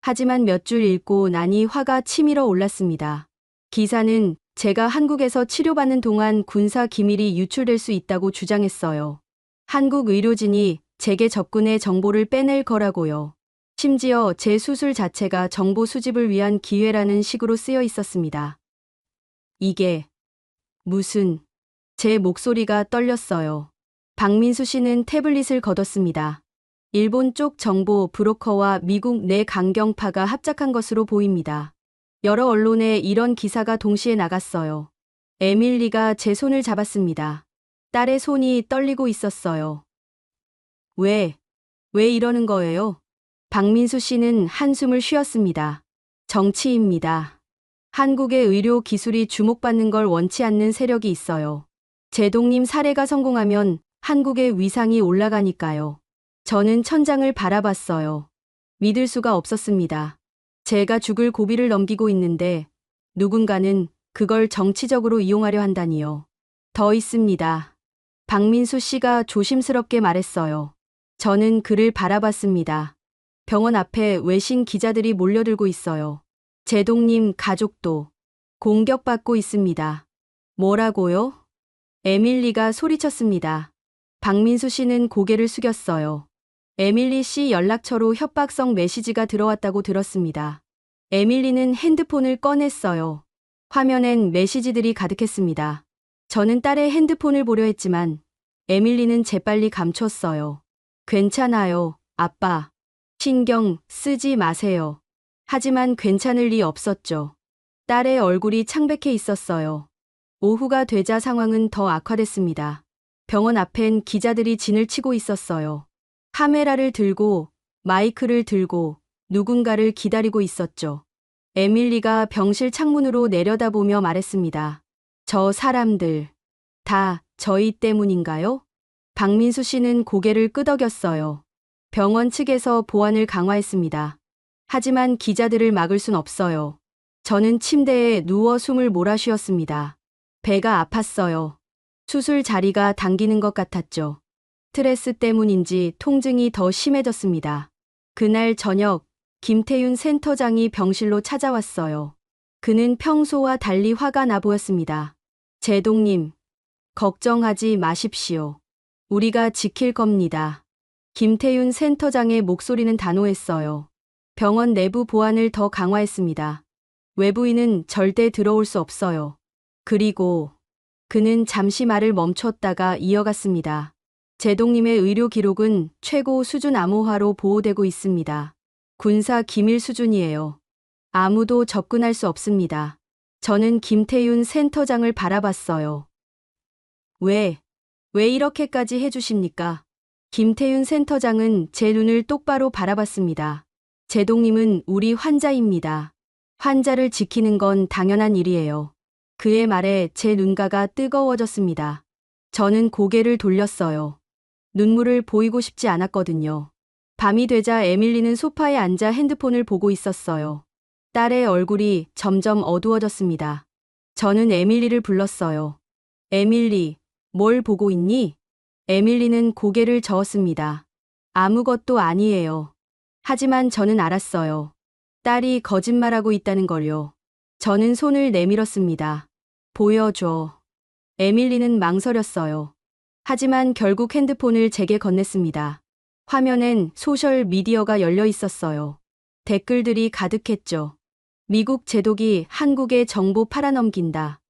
하지만 몇 줄 읽고 나니 화가 치밀어 올랐습니다. 기사는 제가 한국에서 치료받는 동안 군사 기밀이 유출될 수 있다고 주장했어요. 한국 의료진이 제게 접근해 정보를 빼낼 거라고요. 심지어 제 수술 자체가 정보 수집을 위한 기회라는 식으로 쓰여 있었습니다. 이게 무슨... 제 목소리가 떨렸어요. 박민수 씨는 태블릿을 걷었습니다. 일본 쪽 정보 브로커와 미국 내 강경파가 합작한 것으로 보입니다. 여러 언론에 이런 기사가 동시에 나갔어요. 에밀리가 제 손을 잡았습니다. 딸의 손이 떨리고 있었어요. 왜? 왜 이러는 거예요? 박민수 씨는 한숨을 쉬었습니다. 정치입니다. 한국의 의료 기술이 주목받는 걸 원치 않는 세력이 있어요. 제동님 사례가 성공하면 한국의 위상이 올라가니까요. 저는 천장을 바라봤어요. 믿을 수가 없었습니다. 제가 죽을 고비를 넘기고 있는데 누군가는 그걸 정치적으로 이용하려 한다니요. 더 있습니다. 박민수 씨가 조심스럽게 말했어요. 저는 그를 바라봤습니다. 병원 앞에 외신 기자들이 몰려들고 있어요. 제동님 가족도 공격받고 있습니다. 뭐라고요? 에밀리가 소리쳤습니다. 박민수 씨는 고개를 숙였어요. 에밀리 씨 연락처로 협박성 메시지가 들어왔다고 들었습니다. 에밀리는 핸드폰을 꺼냈어요. 화면엔 메시지들이 가득했습니다. 저는 딸의 핸드폰을 보려 했지만 에밀리는 재빨리 감췄어요. 괜찮아요, 아빠. 신경 쓰지 마세요. 하지만 괜찮을 리 없었죠. 딸의 얼굴이 창백해 있었어요. 오후가 되자 상황은 더 악화됐습니다. 병원 앞엔 기자들이 진을 치고 있었어요. 카메라를 들고 마이크를 들고 누군가를 기다리고 있었죠. 에밀리가 병실 창문으로 내려다보며 말했습니다. 저 사람들 다 저희 때문인가요? 박민수 씨는 고개를 끄덕였어요. 병원 측에서 보안을 강화했습니다. 하지만 기자들을 막을 순 없어요. 저는 침대에 누워 숨을 몰아쉬었습니다. 배가 아팠어요. 수술 자리가 당기는 것 같았죠. 스트레스 때문인지 통증이 더 심해졌습니다. 그날 저녁 김태윤 센터장이 병실로 찾아왔어요. 그는 평소와 달리 화가 나 보였습니다. 제동님, 걱정하지 마십시오. 우리가 지킬 겁니다. 김태윤 센터장의 목소리는 단호했어요. 병원 내부 보안을 더 강화했습니다. 외부인은 절대 들어올 수 없어요. 그리고 그는 잠시 말을 멈췄다가 이어갔습니다. 제동님의 의료 기록은 최고 수준 암호화로 보호되고 있습니다. 군사 기밀 수준이에요. 아무도 접근할 수 없습니다. 저는 김태윤 센터장을 바라봤어요. 왜 이렇게까지 해주십니까? 김태윤 센터장은 제 눈을 똑바로 바라봤습니다. 제동님은 우리 환자입니다. 환자를 지키는 건 당연한 일이에요. 그의 말에 제 눈가가 뜨거워졌습니다. 저는 고개를 돌렸어요. 눈물을 보이고 싶지 않았거든요. 밤이 되자 에밀리는 소파에 앉아 핸드폰을 보고 있었어요. 딸의 얼굴이 점점 어두워졌습니다. 저는 에밀리를 불렀어요. 에밀리, 뭘 보고 있니? 에밀리는 고개를 저었습니다. 아무것도 아니에요. 하지만 저는 알았어요. 딸이 거짓말하고 있다는 걸요. 저는 손을 내밀었습니다. 보여줘. 에밀리는 망설였어요. 하지만 결국 핸드폰을 제게 건넸습니다. 화면엔 소셜 미디어가 열려 있었어요. 댓글들이 가득했죠. 미국 제독이 한국의 정보 팔아넘긴다.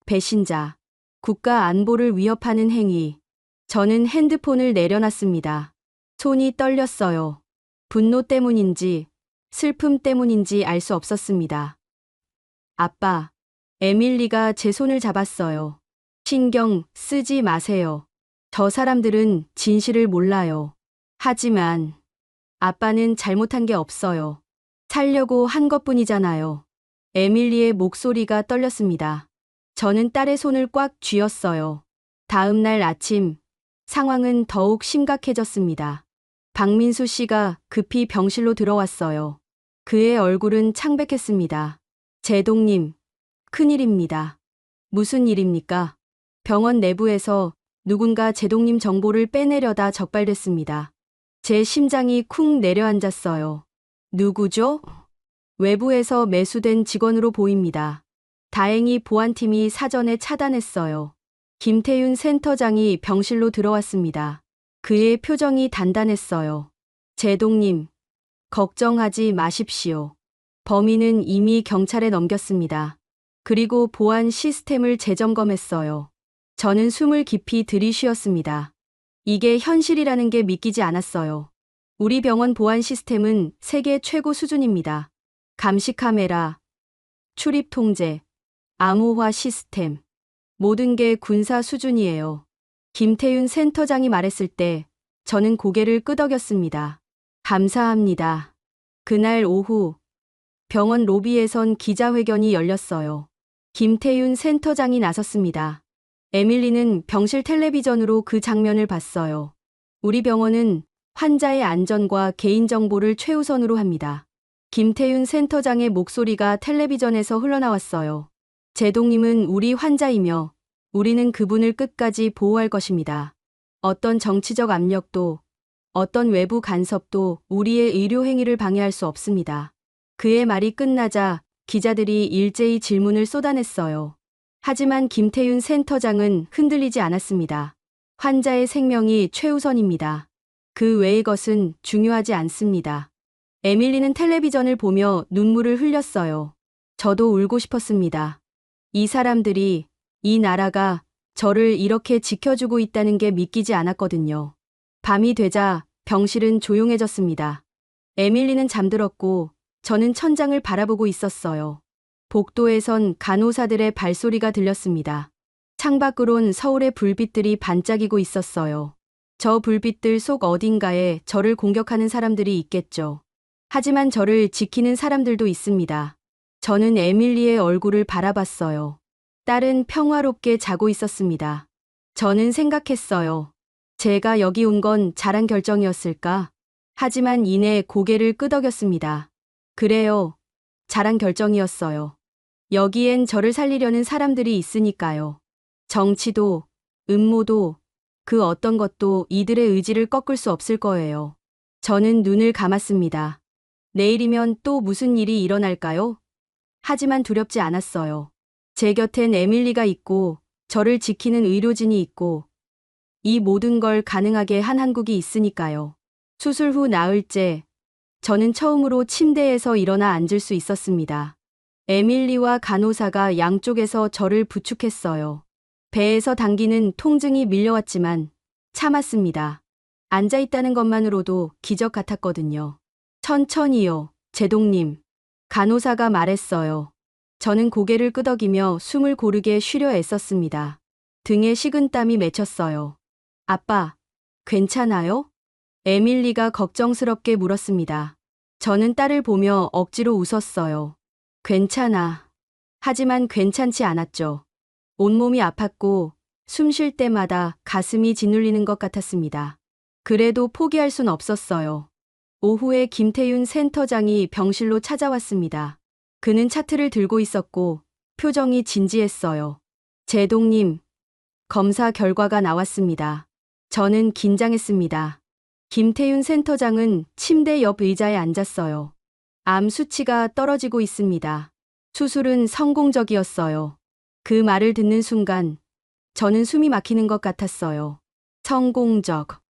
배신자. 국가 안보를 위협하는 행위. 저는 핸드폰을 내려놨습니다. 손이 떨렸어요. 분노 때문인지 슬픔 때문인지 알 수 없었습니다. 아빠. 에밀리가 제 손을 잡았어요. 신경 쓰지 마세요. 저 사람들은 진실을 몰라요. 하지만 아빠는 잘못한 게 없어요. 살려고 한 것뿐이잖아요. 에밀리의 목소리가 떨렸습니다. 저는 딸의 손을 꽉 쥐었어요. 다음 날 아침 상황은 더욱 심각해졌습니다. 박민수 씨가 급히 병실로 들어왔어요. 그의 얼굴은 창백했습니다. 제동님, 큰일입니다. 무슨 일입니까? 병원 내부에서 누군가 제동님 정보를 빼내려다 적발됐습니다. 제 심장이 쿵 내려앉았어요. 누구죠? 외부에서 매수된 직원으로 보입니다. 다행히 보안팀이 사전에 차단했어요. 김태윤 센터장이 병실로 들어왔습니다. 그의 표정이 단단했어요. 제동님, 걱정하지 마십시오. 범인은 이미 경찰에 넘겼습니다. 그리고 보안 시스템을 재점검했어요. 저는 숨을 깊이 들이쉬었습니다. 이게 현실이라는 게 믿기지 않았어요. 우리 병원 보안 시스템은 세계 최고 수준입니다. 감시 카메라, 출입 통제, 암호화 시스템. 모든 게 군사 수준이에요. 김태윤 센터장이 말했을 때 저는 고개를 끄덕였습니다. 감사합니다. 그날 오후 병원 로비에선 기자회견이 열렸어요. 김태윤 센터장이 나섰습니다. 에밀리는 병실 텔레비전으로 그 장면을 봤어요. 우리 병원은 환자의 안전과 개인정보를 최우선으로 합니다. 김태윤 센터장의 목소리가 텔레비전에서 흘러나왔어요. 제동님은 우리 환자이며 우리는 그분을 끝까지 보호할 것입니다. 어떤 정치적 압력도, 어떤 외부 간섭도 우리의 의료 행위를 방해할 수 없습니다. 그의 말이 끝나자 기자들이 일제히 질문을 쏟아냈어요. 하지만 김태윤 센터장은 흔들리지 않았습니다. 환자의 생명이 최우선입니다. 그 외의 것은 중요하지 않습니다. 에밀리는 텔레비전을 보며 눈물을 흘렸어요. 저도 울고 싶었습니다. 이 사람들이, 이 나라가 저를 이렇게 지켜주고 있다는 게 믿기지 않았거든요. 밤이 되자 병실은 조용해졌습니다. 에밀리는 잠들었고 저는 천장을 바라보고 있었어요. 복도에선 간호사들의 발소리가 들렸습니다. 창밖으론 서울의 불빛들이 반짝이고 있었어요. 저 불빛들 속 어딘가에 저를 공격하는 사람들이 있겠죠. 하지만 저를 지키는 사람들도 있습니다. 저는 에밀리의 얼굴을 바라봤어요. 딸은 평화롭게 자고 있었습니다. 저는 생각했어요. 제가 여기 온 건 잘한 결정이었을까? 하지만 이내 고개를 끄덕였습니다. 그래요. 잘한 결정이었어요. 여기엔 저를 살리려는 사람들이 있으니까요. 정치도, 음모도, 그 어떤 것도 이들의 의지를 꺾을 수 없을 거예요. 저는 눈을 감았습니다. 내일이면 또 무슨 일이 일어날까요? 하지만 두렵지 않았어요. 제 곁엔 에밀리가 있고, 저를 지키는 의료진이 있고, 이 모든 걸 가능하게 한 한국이 있으니까요. 수술 후 나흘째, 저는 처음으로 침대에서 일어나 앉을 수 있었습니다. 에밀리와 간호사가 양쪽에서 저를 부축했어요. 배에서 당기는 통증이 밀려왔지만 참았습니다. 앉아있다는 것만으로도 기적 같았거든요. 천천히요, 제동님. 간호사가 말했어요. 저는 고개를 끄덕이며 숨을 고르게 쉬려 애썼습니다. 등에 식은땀이 맺혔어요. 아빠, 괜찮아요? 에밀리가 걱정스럽게 물었습니다. 저는 딸을 보며 억지로 웃었어요. 괜찮아. 하지만 괜찮지 않았죠. 온몸이 아팠고 숨 쉴 때마다 가슴이 짓눌리는 것 같았습니다. 그래도 포기할 순 없었어요. 오후에 김태윤 센터장이 병실로 찾아왔습니다. 그는 차트를 들고 있었고 표정이 진지했어요. 제동님, 검사 결과가 나왔습니다. 저는 긴장했습니다. 김태윤 센터장은 침대 옆 의자에 앉았어요. 암 수치가 떨어지고 있습니다. 수술은 성공적이었어요. 그 말을 듣는 순간 저는 숨이 막히는 것 같았어요. 성공적.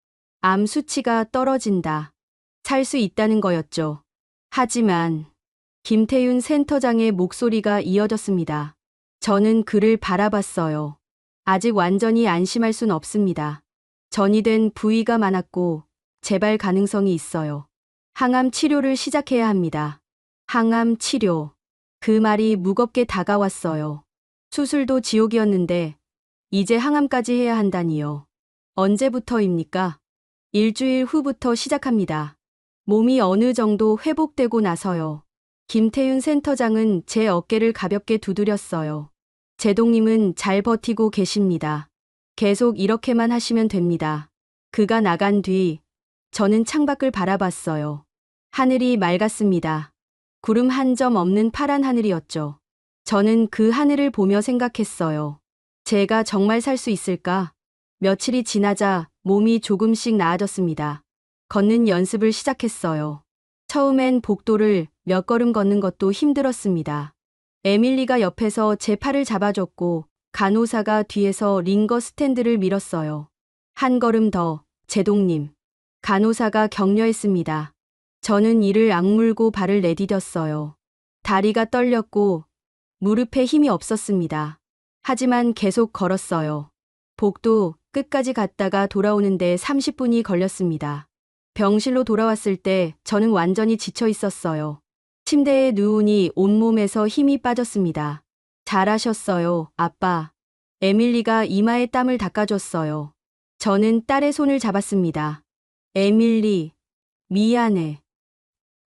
암 수치가 떨어진다. 살 수 있다는 거였죠. 하지만 김태윤 센터장의 목소리가 이어졌습니다. 저는 그를 바라봤어요. 아직 완전히 안심할 순 없습니다. 전이된 부위가 많았고 재발 가능성이 있어요. 항암 치료를 시작해야 합니다. 항암 치료. 그 말이 무겁게 다가왔어요. 수술도 지옥이었는데 이제 항암까지 해야 한다니요. 언제부터입니까? 일주일 후부터 시작합니다. 몸이 어느 정도 회복되고 나서요. 김태윤 센터장은 제 어깨를 가볍게 두드렸어요. 제동님은 잘 버티고 계십니다. 계속 이렇게만 하시면 됩니다. 그가 나간 뒤 저는 창밖을 바라봤어요. 하늘이 맑았습니다. 구름 한 점 없는 파란 하늘이었죠. 저는 그 하늘을 보며 생각했어요. 제가 정말 살 수 있을까? 며칠이 지나자 몸이 조금씩 나아졌습니다. 걷는 연습을 시작했어요. 처음엔 복도를 몇 걸음 걷는 것도 힘들었습니다. 에밀리가 옆에서 제 팔을 잡아줬고 간호사가 뒤에서 링거 스탠드를 밀었어요. 한 걸음 더, 제동님. 간호사가 격려했습니다. 저는 이를 악물고 발을 내디뎠어요. 다리가 떨렸고 무릎에 힘이 없었습니다. 하지만 계속 걸었어요. 복도 끝까지 갔다가 돌아오는데 30분이 걸렸습니다. 병실로 돌아왔을 때 저는 완전히 지쳐 있었어요. 침대에 누우니 온몸에서 힘이 빠졌습니다. 잘하셨어요, 아빠. 에밀리가 이마에 땀을 닦아줬어요. 저는 딸의 손을 잡았습니다. 에밀리, 미안해.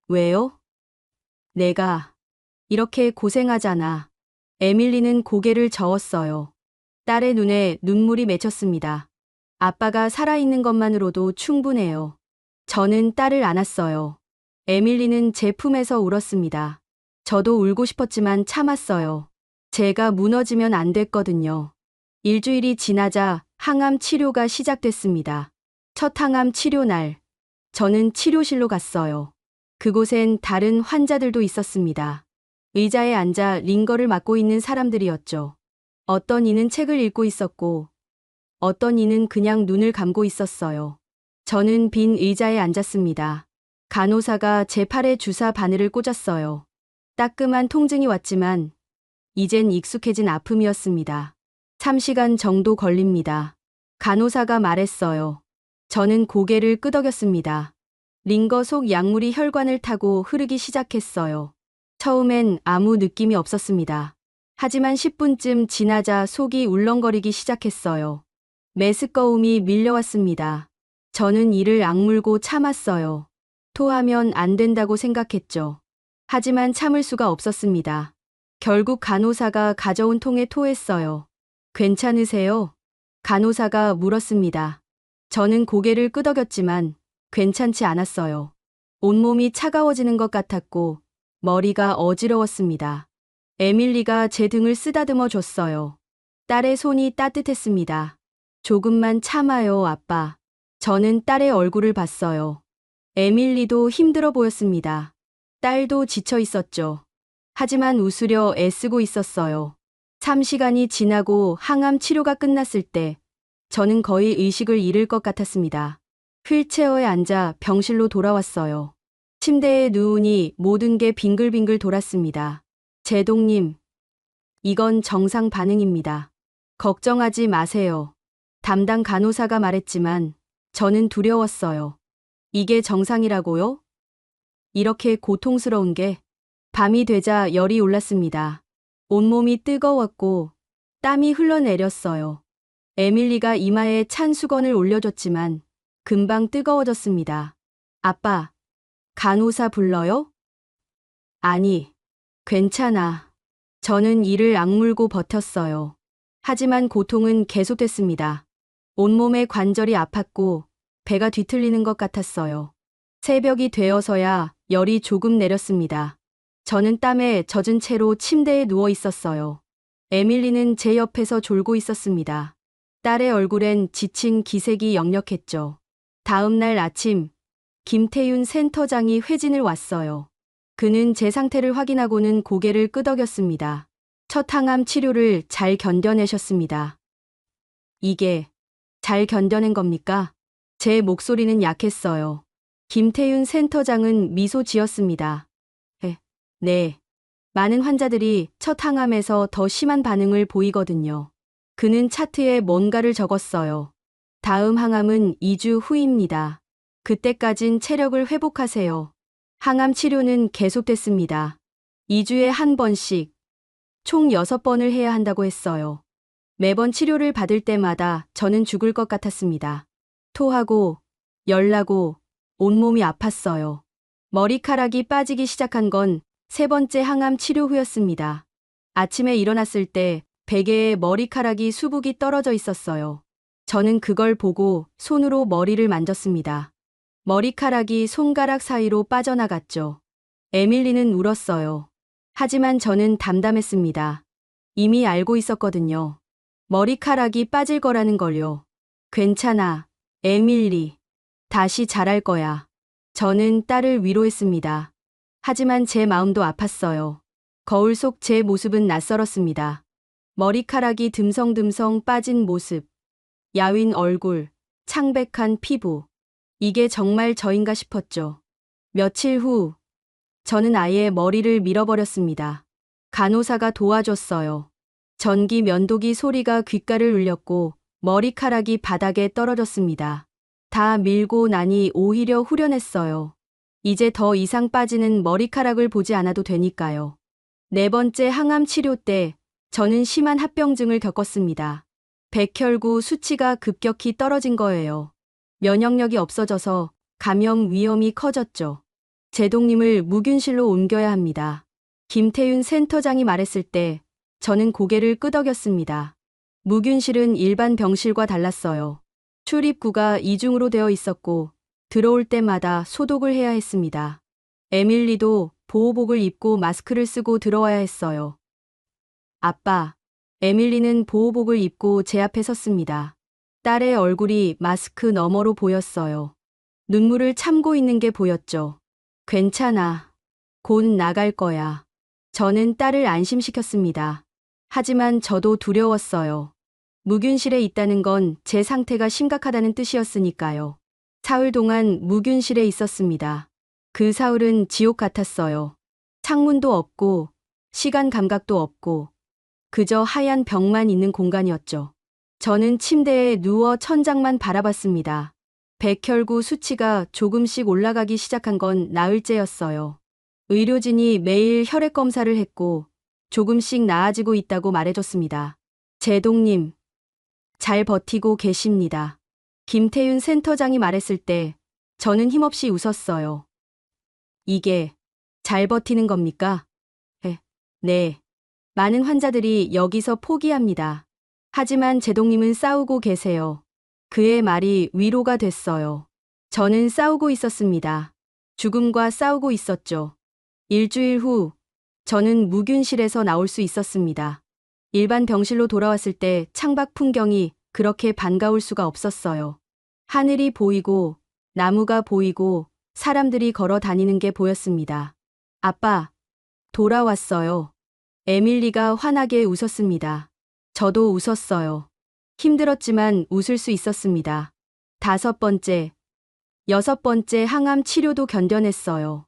왜요? 내가 이렇게 고생하잖아. 에밀리는 고개를 저었어요. 딸의 눈에 눈물이 맺혔습니다. 아빠가 살아있는 것만으로도 충분해요. 저는 딸을 안았어요. 에밀리는 제 품에서 울었습니다. 저도 울고 싶었지만 참았어요. 제가 무너지면 안 됐거든요. 일주일이 지나자 항암 치료가 시작됐습니다. 첫 항암 치료 날, 저는 치료실로 갔어요. 그곳엔 다른 환자들도 있었습니다. 의자에 앉아 링거를 맞고 있는 사람들이었죠. 어떤 이는 책을 읽고 있었고, 어떤 이는 그냥 눈을 감고 있었어요. 저는 빈 의자에 앉았습니다. 간호사가 제 팔에 주사 바늘을 꽂았어요. 따끔한 통증이 왔지만 이젠 익숙해진 아픔이었습니다. 3시간 정도 걸립니다. 간호사가 말했어요. 저는 고개를 끄덕였습니다. 링거 속 약물이 혈관을 타고 흐르기 시작했어요. 처음엔 아무 느낌이 없었습니다. 하지만 10분쯤 지나자 속이 울렁거리기 시작했어요. 메스꺼움이 밀려왔습니다. 저는 이를 악물고 참았어요. 토하면 안 된다고 생각했죠. 하지만 참을 수가 없었습니다. 결국 간호사가 가져온 통에 토했어요. 괜찮으세요? 간호사가 물었습니다. 저는 고개를 끄덕였지만 괜찮지 않았어요. 온몸이 차가워지는 것 같았고 머리가 어지러웠습니다. 에밀리가 제 등을 쓰다듬어 줬어요. 딸의 손이 따뜻했습니다. 조금만 참아요, 아빠. 저는 딸의 얼굴을 봤어요. 에밀리도 힘들어 보였습니다. 딸도 지쳐 있었죠. 하지만 웃으려 애쓰고 있었어요. 3시간이 지나고 항암 치료가 끝났을 때 저는 거의 의식을 잃을 것 같았습니다. 휠체어에 앉아 병실로 돌아왔어요. 침대에 누우니 모든 게 빙글빙글 돌았습니다. 제동님, 이건 정상 반응입니다. 걱정하지 마세요. 담당 간호사가 말했지만 저는 두려웠어요. 이게 정상이라고요? 이렇게 고통스러운 게 밤이 되자 열이 올랐습니다. 온몸이 뜨거웠고 땀이 흘러내렸어요. 에밀리가 이마에 찬 수건을 올려줬지만 금방 뜨거워졌습니다. 아빠, 간호사 불러요? 아니, 괜찮아. 저는 이를 악물고 버텼어요. 하지만 고통은 계속됐습니다. 온몸의 관절이 아팠고 배가 뒤틀리는 것 같았어요. 새벽이 되어서야 열이 조금 내렸습니다. 저는 땀에 젖은 채로 침대에 누워 있었어요. 에밀리는 제 옆에서 졸고 있었습니다. 딸의 얼굴엔 지친 기색이 역력했죠. 다음 날 아침, 김태윤 센터장이 회진을 왔어요. 그는 제 상태를 확인하고는 고개를 끄덕였습니다. 첫 항암 치료를 잘 견뎌내셨습니다. 이게 잘 견뎌낸 겁니까? 제 목소리는 약했어요. 김태윤 센터장은 미소 지었습니다. 네. 많은 환자들이 첫 항암에서 더 심한 반응을 보이거든요. 그는 차트에 뭔가를 적었어요. 다음 항암은 2주 후입니다. 그때까진 체력을 회복하세요. 항암 치료는 계속됐습니다. 2주에 한 번씩, 총 6번을 해야 한다고 했어요. 매번 치료를 받을 때마다 저는 죽을 것 같았습니다. 토하고, 열나고, 온몸이 아팠어요. 머리카락이 빠지기 시작한 건 3번째 항암 치료 후였습니다. 아침에 일어났을 때 베개에 머리카락이 수북이 떨어져 있었어요. 저는 그걸 보고 손으로 머리를 만졌습니다. 머리카락이 손가락 사이로 빠져나갔죠. 에밀리는 울었어요. 하지만 저는 담담했습니다. 이미 알고 있었거든요. 머리카락이 빠질 거라는 걸요. 괜찮아, 에밀리. 다시 잘할 거야. 저는 딸을 위로했습니다. 하지만 제 마음도 아팠어요. 거울 속 제 모습은 낯설었습니다. 머리카락이 듬성듬성 빠진 모습, 야윈 얼굴, 창백한 피부. 이게 정말 저인가 싶었죠. 며칠 후, 저는 아예 머리를 밀어버렸습니다. 간호사가 도와줬어요. 전기 면도기 소리가 귓가를 울렸고 머리카락이 바닥에 떨어졌습니다. 다 밀고 나니 오히려 후련했어요. 이제 더 이상 빠지는 머리카락을 보지 않아도 되니까요. 4번째 항암 치료 때 저는 심한 합병증을 겪었습니다. 백혈구 수치가 급격히 떨어진 거예요. 면역력이 없어져서 감염 위험이 커졌죠. 제동님을 무균실로 옮겨야 합니다. 김태윤 센터장이 말했을 때 저는 고개를 끄덕였습니다. 무균실은 일반 병실과 달랐어요. 출입구가 이중으로 되어 있었고 들어올 때마다 소독을 해야 했습니다. 에밀리도 보호복을 입고 마스크를 쓰고 들어와야 했어요. 아빠, 에밀리는 보호복을 입고 제 앞에 섰습니다. 딸의 얼굴이 마스크 너머로 보였어요. 눈물을 참고 있는 게 보였죠. 괜찮아. 곧 나갈 거야. 저는 딸을 안심시켰습니다. 하지만 저도 두려웠어요. 무균실에 있다는 건 제 상태가 심각하다는 뜻이었으니까요. 사흘 동안 무균실에 있었습니다. 그 사흘은 지옥 같았어요. 창문도 없고 시간 감각도 없고 그저 하얀 벽만 있는 공간이었죠. 저는 침대에 누워 천장만 바라봤습니다. 백혈구 수치가 조금씩 올라가기 시작한 건 나흘째였어요. 의료진이 매일 혈액 검사를 했고 조금씩 나아지고 있다고 말해줬습니다. 제동님, 잘 버티고 계십니다. 김태윤 센터장이 말했을 때 저는 힘없이 웃었어요. 이게 잘 버티는 겁니까? 네. 많은 환자들이 여기서 포기합니다. 하지만 제동님은 싸우고 계세요. 그의 말이 위로가 됐어요. 저는 싸우고 있었습니다. 죽음과 싸우고 있었죠. 일주일 후 저는 무균실에서 나올 수 있었습니다. 일반 병실로 돌아왔을 때 창밖 풍경이 그렇게 반가울 수가 없었어요. 하늘이 보이고 나무가 보이고 사람들이 걸어 다니는 게 보였습니다. 아빠, 돌아왔어요. 에밀리가 환하게 웃었습니다. 저도 웃었어요. 힘들었지만 웃을 수 있었습니다. 5번째, 6번째 항암 치료도 견뎌냈어요.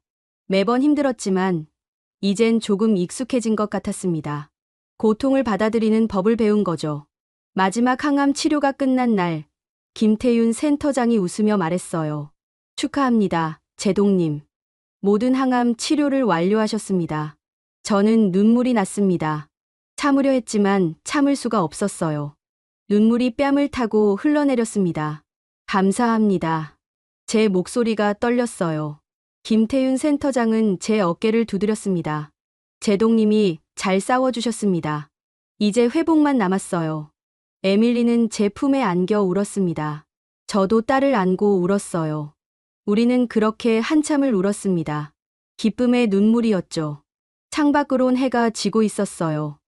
매번 힘들었지만 이젠 조금 익숙해진 것 같았습니다. 고통을 받아들이는 법을 배운 거죠. 마지막 항암 치료가 끝난 날, 김태윤 센터장이 웃으며 말했어요. 축하합니다, 제동님. 모든 항암 치료를 완료하셨습니다. 저는 눈물이 났습니다. 참으려 했지만 참을 수가 없었어요. 눈물이 뺨을 타고 흘러내렸습니다. 감사합니다. 제 목소리가 떨렸어요. 김태윤 센터장은 제 어깨를 두드렸습니다. 제동님이 잘 싸워주셨습니다. 이제 회복만 남았어요. 에밀리는 제 품에 안겨 울었습니다. 저도 딸을 안고 울었어요. 우리는 그렇게 한참을 울었습니다. 기쁨의 눈물이었죠. 창밖으론 해가 지고 있었어요.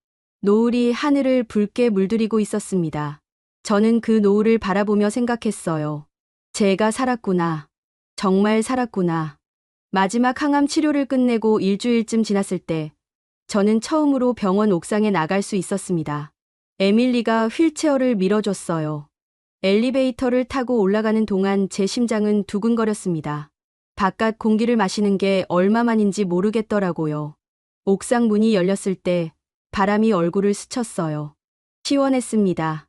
노을이 하늘을 붉게 물들이고 있었습니다. 저는 그 노을을 바라보며 생각했어요. 제가 살았구나. 정말 살았구나. 마지막 항암 치료를 끝내고 일주일쯤 지났을 때 저는 처음으로 병원 옥상에 나갈 수 있었습니다. 에밀리가 휠체어를 밀어줬어요. 엘리베이터를 타고 올라가는 동안 제 심장은 두근거렸습니다. 바깥 공기를 마시는 게 얼마만인지 모르겠더라고요. 옥상 문이 열렸을 때 바람이 얼굴을 스쳤어요. 시원했습니다.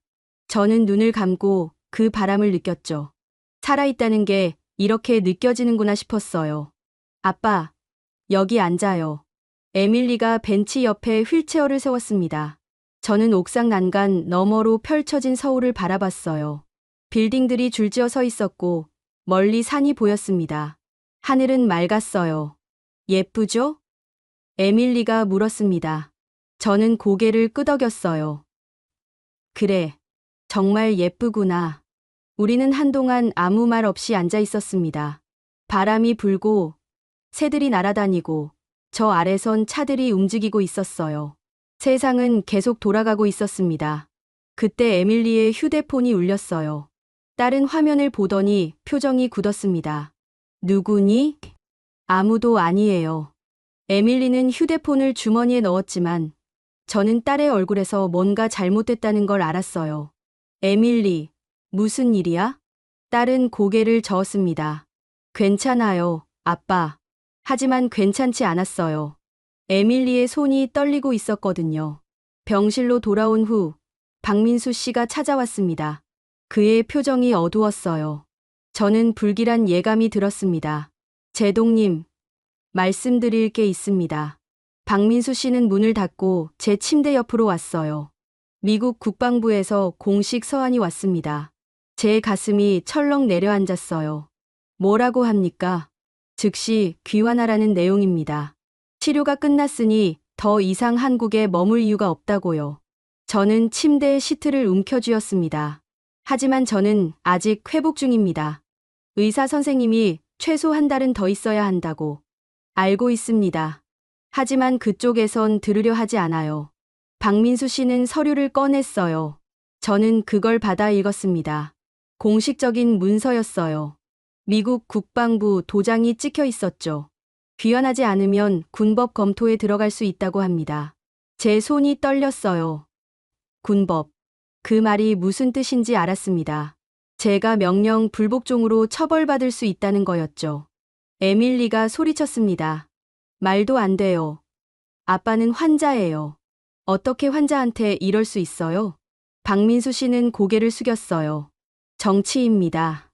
저는 눈을 감고 그 바람을 느꼈죠. 살아있다는 게 이렇게 느껴지는구나 싶었어요. 아빠, 여기 앉아요. 에밀리가 벤치 옆에 휠체어를 세웠습니다. 저는 옥상 난간 너머로 펼쳐진 서울을 바라봤어요. 빌딩들이 줄지어 서 있었고 멀리 산이 보였습니다. 하늘은 맑았어요. 예쁘죠? 에밀리가 물었습니다. 저는 고개를 끄덕였어요. 그래, 정말 예쁘구나. 우리는 한동안 아무 말 없이 앉아 있었습니다. 바람이 불고 새들이 날아다니고 저 아래선 차들이 움직이고 있었어요. 세상은 계속 돌아가고 있었습니다. 그때 에밀리의 휴대폰이 울렸어요. 딸은 화면을 보더니 표정이 굳었습니다. 누구니? 아무도 아니에요. 에밀리는 휴대폰을 주머니에 넣었지만 저는 딸의 얼굴에서 뭔가 잘못됐다는 걸 알았어요. 에밀리, 무슨 일이야? 딸은 고개를 저었습니다. 괜찮아요, 아빠. 하지만 괜찮지 않았어요. 에밀리의 손이 떨리고 있었거든요. 병실로 돌아온 후 박민수 씨가 찾아왔습니다. 그의 표정이 어두웠어요. 저는 불길한 예감이 들었습니다. 제동님, 말씀드릴 게 있습니다. 박민수 씨는 문을 닫고 제 침대 옆으로 왔어요. 미국 국방부에서 공식 서한이 왔습니다. 제 가슴이 철렁 내려앉았어요. 뭐라고 합니까? 즉시 귀환하라는 내용입니다. 치료가 끝났으니 더 이상 한국에 머물 이유가 없다고요. 저는 침대에 시트를 움켜쥐었습니다. 하지만 저는 아직 회복 중입니다. 의사 선생님이 최소 한 달은 더 있어야 한다고. 알고 있습니다. 하지만 그쪽에선 들으려 하지 않아요. 박민수 씨는 서류를 꺼냈어요. 저는 그걸 받아 읽었습니다. 공식적인 문서였어요. 미국 국방부 도장이 찍혀 있었죠. 귀환하지 않으면 군법 검토에 들어갈 수 있다고 합니다. 제 손이 떨렸어요. 군법. 그 말이 무슨 뜻인지 알았습니다. 제가 명령 불복종으로 처벌받을 수 있다는 거였죠. 에밀리가 소리쳤습니다. 말도 안 돼요. 아빠는 환자예요. 어떻게 환자한테 이럴 수 있어요? 박민수 씨는 고개를 숙였어요. 정치입니다.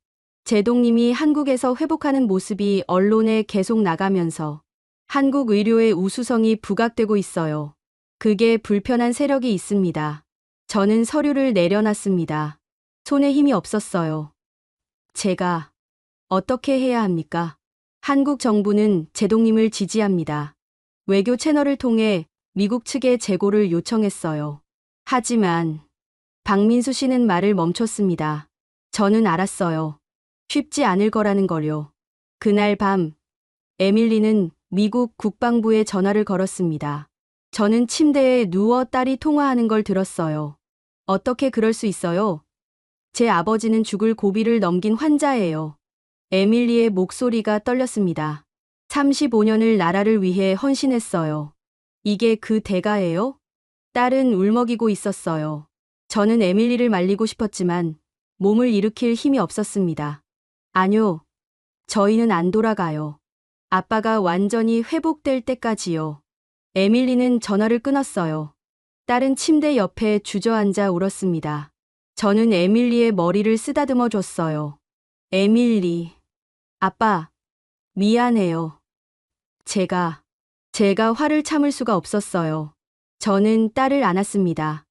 제동님이 한국에서 회복하는 모습이 언론에 계속 나가면서 한국 의료의 우수성이 부각되고 있어요. 그게 불편한 세력이 있습니다. 저는 서류를 내려놨습니다. 손에 힘이 없었어요. 제가 어떻게 해야 합니까? 한국 정부는 제동님을 지지합니다. 외교 채널을 통해 미국 측에 재고를 요청했어요. 하지만 박민수 씨는 말을 멈췄습니다. 저는 알았어요. 쉽지 않을 거라는 걸요. 그날 밤 에밀리는 미국 국방부에 전화를 걸었습니다. 저는 침대에 누워 딸이 통화하는 걸 들었어요. 어떻게 그럴 수 있어요? 제 아버지는 죽을 고비를 넘긴 환자예요. 에밀리의 목소리가 떨렸습니다. 35년을 나라를 위해 헌신했어요. 이게 그 대가예요? 딸은 울먹이고 있었어요. 저는 에밀리를 말리고 싶었지만 몸을 일으킬 힘이 없었습니다. 아뇨, 저희는 안 돌아가요. 아빠가 완전히 회복될 때까지요. 에밀리는 전화를 끊었어요. 딸은 침대 옆에 주저앉아 울었습니다. 저는 에밀리의 머리를 쓰다듬어 줬어요. 에밀리, 아빠, 미안해요. 제가 화를 참을 수가 없었어요. 저는 딸을 안았습니다.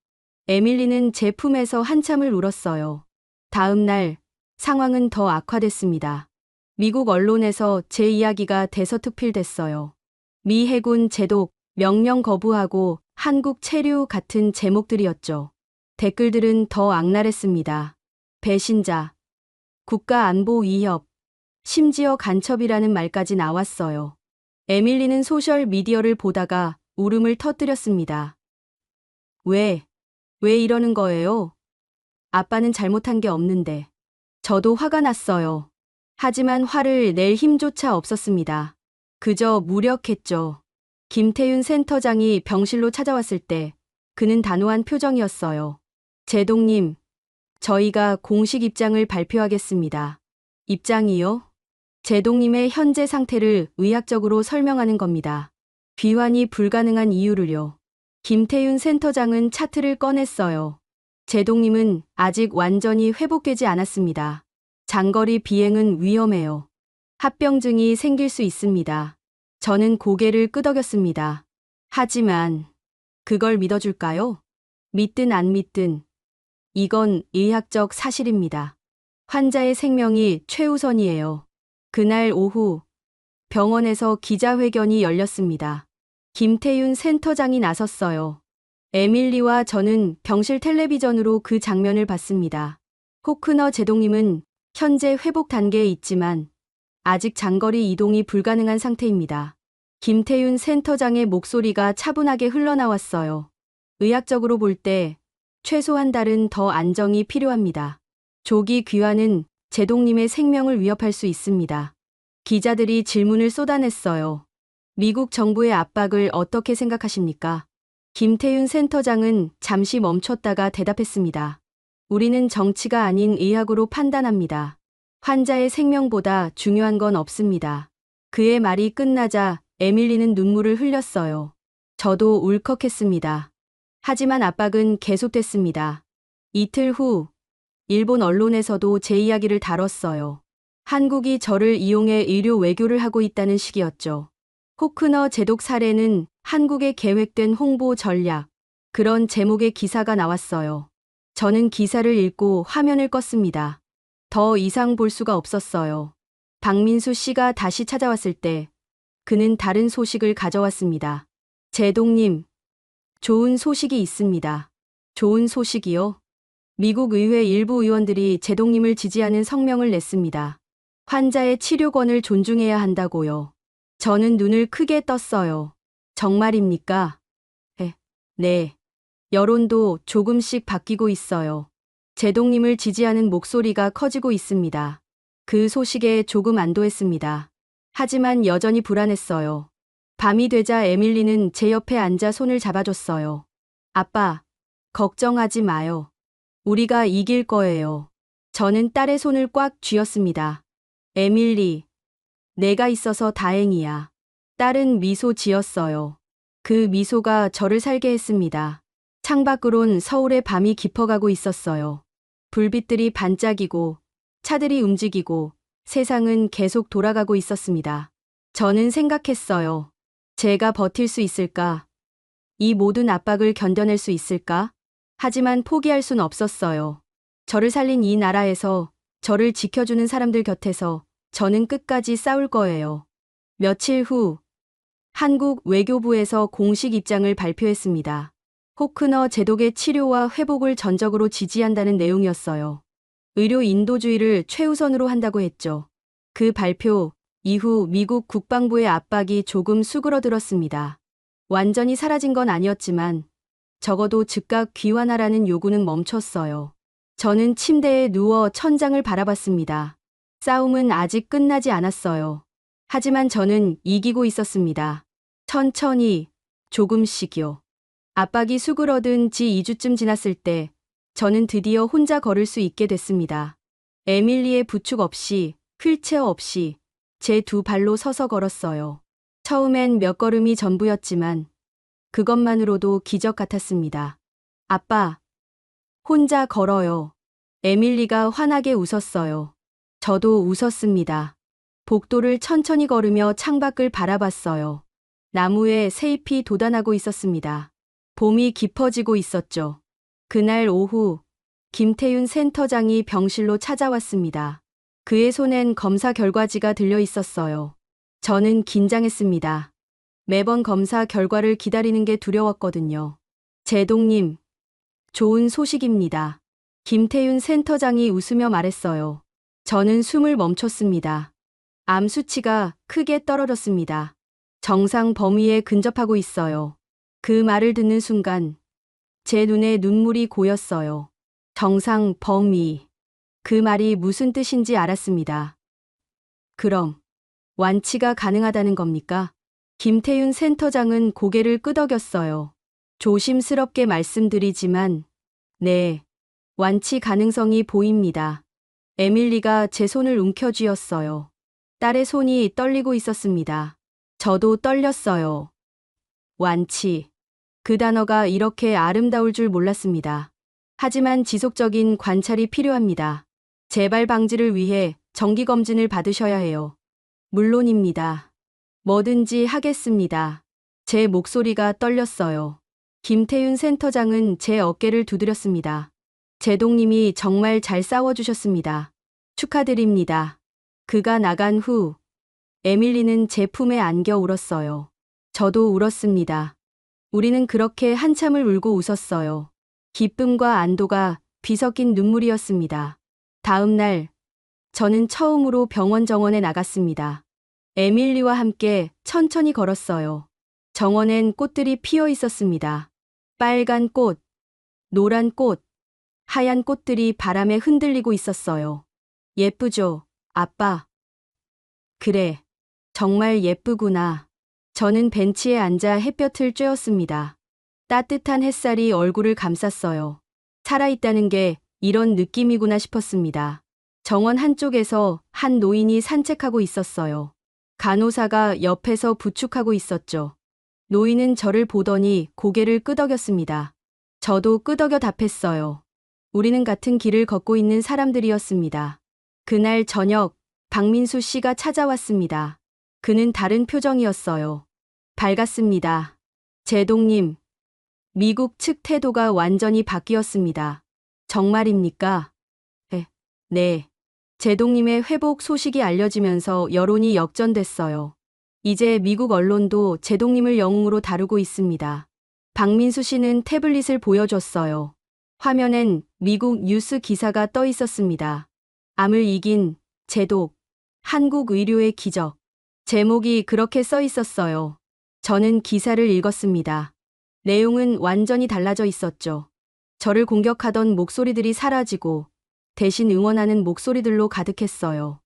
에밀리는 제 품에서 한참을 울었어요. 다음 날 상황은 더 악화됐습니다. 미국 언론에서 제 이야기가 대서특필됐어요. 미 해군 제독, 명령 거부하고 한국 체류 같은 제목들이었죠. 댓글들은 더 악랄했습니다. 배신자, 국가안보 위협, 심지어 간첩이라는 말까지 나왔어요. 에밀리는 소셜 미디어를 보다가 울음을 터뜨렸습니다. 왜 이러는 거예요? 아빠는 잘못한 게 없는데. 저도 화가 났어요. 하지만 화를 낼 힘조차 없었습니다. 그저 무력했죠. 김태윤 센터장이 병실로 찾아왔을 때 그는 단호한 표정이었어요. 제동님, 저희가 공식 입장을 발표하겠습니다. 입장이요? 제동님의 현재 상태를 의학적으로 설명하는 겁니다. 귀환이 불가능한 이유를요. 김태윤 센터장은 차트를 꺼냈어요. 제동님은 아직 완전히 회복되지 않았습니다. 장거리 비행은 위험해요. 합병증이 생길 수 있습니다. 저는 고개를 끄덕였습니다. 하지만 그걸 믿어줄까요? 믿든 안 믿든 이건 의학적 사실입니다. 환자의 생명이 최우선이에요. 그날 오후 병원에서 기자회견이 열렸습니다. 김태윤 센터장이 나섰어요. 에밀리와 저는 병실 텔레비전으로 그 장면을 봤습니다. 호크너 제동님은 현재 회복 단계에 있지만 아직 장거리 이동이 불가능한 상태입니다. 김태윤 센터장의 목소리가 차분하게 흘러나왔어요. 의학적으로 볼 때 최소 한 달은 더 안정이 필요합니다. 조기 귀환은 제동님의 생명을 위협할 수 있습니다. 기자들이 질문을 쏟아냈어요. 미국 정부의 압박을 어떻게 생각하십니까? 김태윤 센터장은 잠시 멈췄다가 대답했습니다. 우리는 정치가 아닌 의학으로 판단합니다. 환자의 생명보다 중요한 건 없습니다. 그의 말이 끝나자 에밀리는 눈물을 흘렸어요. 저도 울컥했습니다. 하지만 압박은 계속됐습니다. 이틀 후 일본 언론에서도 제 이야기를 다뤘어요. 한국이 저를 이용해 의료 외교를 하고 있다는 식이었죠. 호크너 제독 사례는 한국에 계획된 홍보 전략, 그런 제목의 기사가 나왔어요. 저는 기사를 읽고 화면을 껐습니다. 더 이상 볼 수가 없었어요. 박민수 씨가 다시 찾아왔을 때 그는 다른 소식을 가져왔습니다. 제동님, 좋은 소식이 있습니다. 좋은 소식이요? 미국 의회 일부 의원들이 제동님을 지지하는 성명을 냈습니다. 환자의 치료권을 존중해야 한다고요. 저는 눈을 크게 떴어요. 정말입니까? 네. 여론도 조금씩 바뀌고 있어요. 제동님을 지지하는 목소리가 커지고 있습니다. 그 소식에 조금 안도했습니다. 하지만 여전히 불안했어요. 밤이 되자 에밀리는 제 옆에 앉아 손을 잡아줬어요. 아빠, 걱정하지 마요. 우리가 이길 거예요. 저는 딸의 손을 꽉 쥐었습니다. 에밀리, 내가 있어서 다행이야. 딸은 미소 지었어요. 그 미소가 저를 살게 했습니다. 창밖으론 서울의 밤이 깊어가고 있었어요. 불빛들이 반짝이고 차들이 움직이고 세상은 계속 돌아가고 있었습니다. 저는 생각했어요. 제가 버틸 수 있을까? 이 모든 압박을 견뎌낼 수 있을까? 하지만 포기할 순 없었어요. 저를 살린 이 나라에서, 저를 지켜주는 사람들 곁에서 저는 끝까지 싸울 거예요. 며칠 후 한국 외교부에서 공식 입장을 발표했습니다. 호크너 제독의 치료와 회복을 전적으로 지지한다는 내용이었어요. 의료 인도주의를 최우선으로 한다고 했죠. 그 발표 이후 미국 국방부의 압박이 조금 수그러들었습니다. 완전히 사라진 건 아니었지만 적어도 즉각 귀환하라는 요구는 멈췄어요. 저는 침대에 누워 천장을 바라봤습니다. 싸움은 아직 끝나지 않았어요. 하지만 저는 이기고 있었습니다. 천천히, 조금씩요. 압박이 수그러든 지 2주쯤 지났을 때 저는 드디어 혼자 걸을 수 있게 됐습니다. 에밀리의 부축 없이, 휠체어 없이 제 두 발로 서서 걸었어요. 처음엔 몇 걸음이 전부였지만 그것만으로도 기적 같았습니다. 아빠, 혼자 걸어요. 에밀리가 환하게 웃었어요. 저도 웃었습니다. 복도를 천천히 걸으며 창밖을 바라봤어요. 나무에 새잎이 돋아나고 있었습니다. 봄이 깊어지고 있었죠. 그날 오후 김태윤 센터장이 병실로 찾아왔습니다. 그의 손엔 검사 결과지가 들려 있었어요. 저는 긴장했습니다. 매번 검사 결과를 기다리는 게 두려웠거든요. 제동님, 좋은 소식입니다. 김태윤 센터장이 웃으며 말했어요. 저는 숨을 멈췄습니다. 암 수치가 크게 떨어졌습니다. 정상 범위에 근접하고 있어요. 그 말을 듣는 순간 제 눈에 눈물이 고였어요. 정상 범위. 그 말이 무슨 뜻인지 알았습니다. 그럼 완치가 가능하다는 겁니까? 김태윤 센터장은 고개를 끄덕였어요. 조심스럽게 말씀드리지만 네, 완치 가능성이 보입니다. 에밀리가 제 손을 움켜쥐었어요. 딸의 손이 떨리고 있었습니다. 저도 떨렸어요. 완치. 그 단어가 이렇게 아름다울 줄 몰랐습니다. 하지만 지속적인 관찰이 필요합니다. 재발 방지를 위해 정기검진을 받으셔야 해요. 물론입니다. 뭐든지 하겠습니다. 제 목소리가 떨렸어요. 김태윤 센터장은 제 어깨를 두드렸습니다. 제동님이 정말 잘 싸워주셨습니다. 축하드립니다. 그가 나간 후 에밀리는 제 품에 안겨 울었어요. 저도 울었습니다. 우리는 그렇게 한참을 울고 웃었어요. 기쁨과 안도가 뒤섞인 눈물이었습니다. 다음 날 저는 처음으로 병원 정원에 나갔습니다. 에밀리와 함께 천천히 걸었어요. 정원엔 꽃들이 피어 있었습니다. 빨간 꽃, 노란 꽃, 하얀 꽃들이 바람에 흔들리고 있었어요. 예쁘죠, 아빠? 그래, 정말 예쁘구나. 저는 벤치에 앉아 햇볕을 쬐었습니다. 따뜻한 햇살이 얼굴을 감쌌어요. 살아있다는 게 이런 느낌이구나 싶었습니다. 정원 한쪽에서 한 노인이 산책하고 있었어요. 간호사가 옆에서 부축하고 있었죠. 노인은 저를 보더니 고개를 끄덕였습니다. 저도 끄덕여 답했어요. 우리는 같은 길을 걷고 있는 사람들이었습니다. 그날 저녁 박민수 씨가 찾아왔습니다. 그는 다른 표정이었어요. 밝았습니다. 제동님, 미국 측 태도가 완전히 바뀌었습니다. 정말입니까? 네. 제동님의 회복 소식이 알려지면서 여론이 역전됐어요. 이제 미국 언론도 제동님을 영웅으로 다루고 있습니다. 박민수 씨는 태블릿을 보여줬어요. 화면엔 미국 뉴스 기사가 떠 있었습니다. 암을 이긴 제독, 한국 의료의 기적. 제목이 그렇게 써 있었어요. 저는 기사를 읽었습니다. 내용은 완전히 달라져 있었죠. 저를 공격하던 목소리들이 사라지고 대신 응원하는 목소리들로 가득했어요.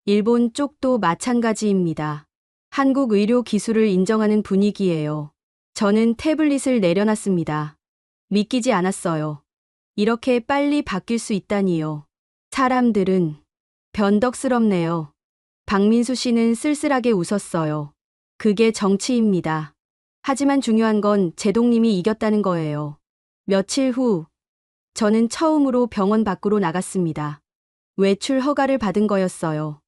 일본 쪽도 마찬가지입니다. 한국 의료 기술을 인정하는 분위기예요. 저는 태블릿을 내려놨습니다. 믿기지 않았어요. 이렇게 빨리 바뀔 수 있다니요. 사람들은 변덕스럽네요. 박민수 씨는 쓸쓸하게 웃었어요. 그게 정치입니다. 하지만 중요한 건 제동님이 이겼다는 거예요. 며칠 후, 저는 처음으로 병원 밖으로 나갔습니다. 외출 허가를 받은 거였어요.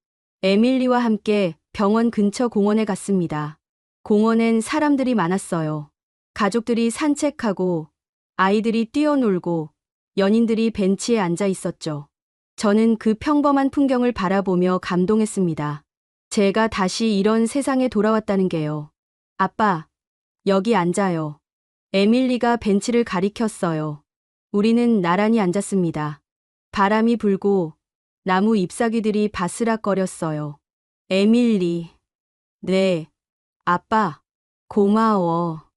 에밀리와 함께 병원 근처 공원에 갔습니다. 공원엔 사람들이 많았어요. 가족들이 산책하고, 아이들이 뛰어놀고, 연인들이 벤치에 앉아 있었죠. 저는 그 평범한 풍경을 바라보며 감동했습니다. 제가 다시 이런 세상에 돌아왔다는 게요. 아빠, 여기 앉아요. 에밀리가 벤치를 가리켰어요. 우리는 나란히 앉았습니다. 바람이 불고 나무 잎사귀들이 바스락거렸어요. 에밀리. 네. 아빠. 고마워.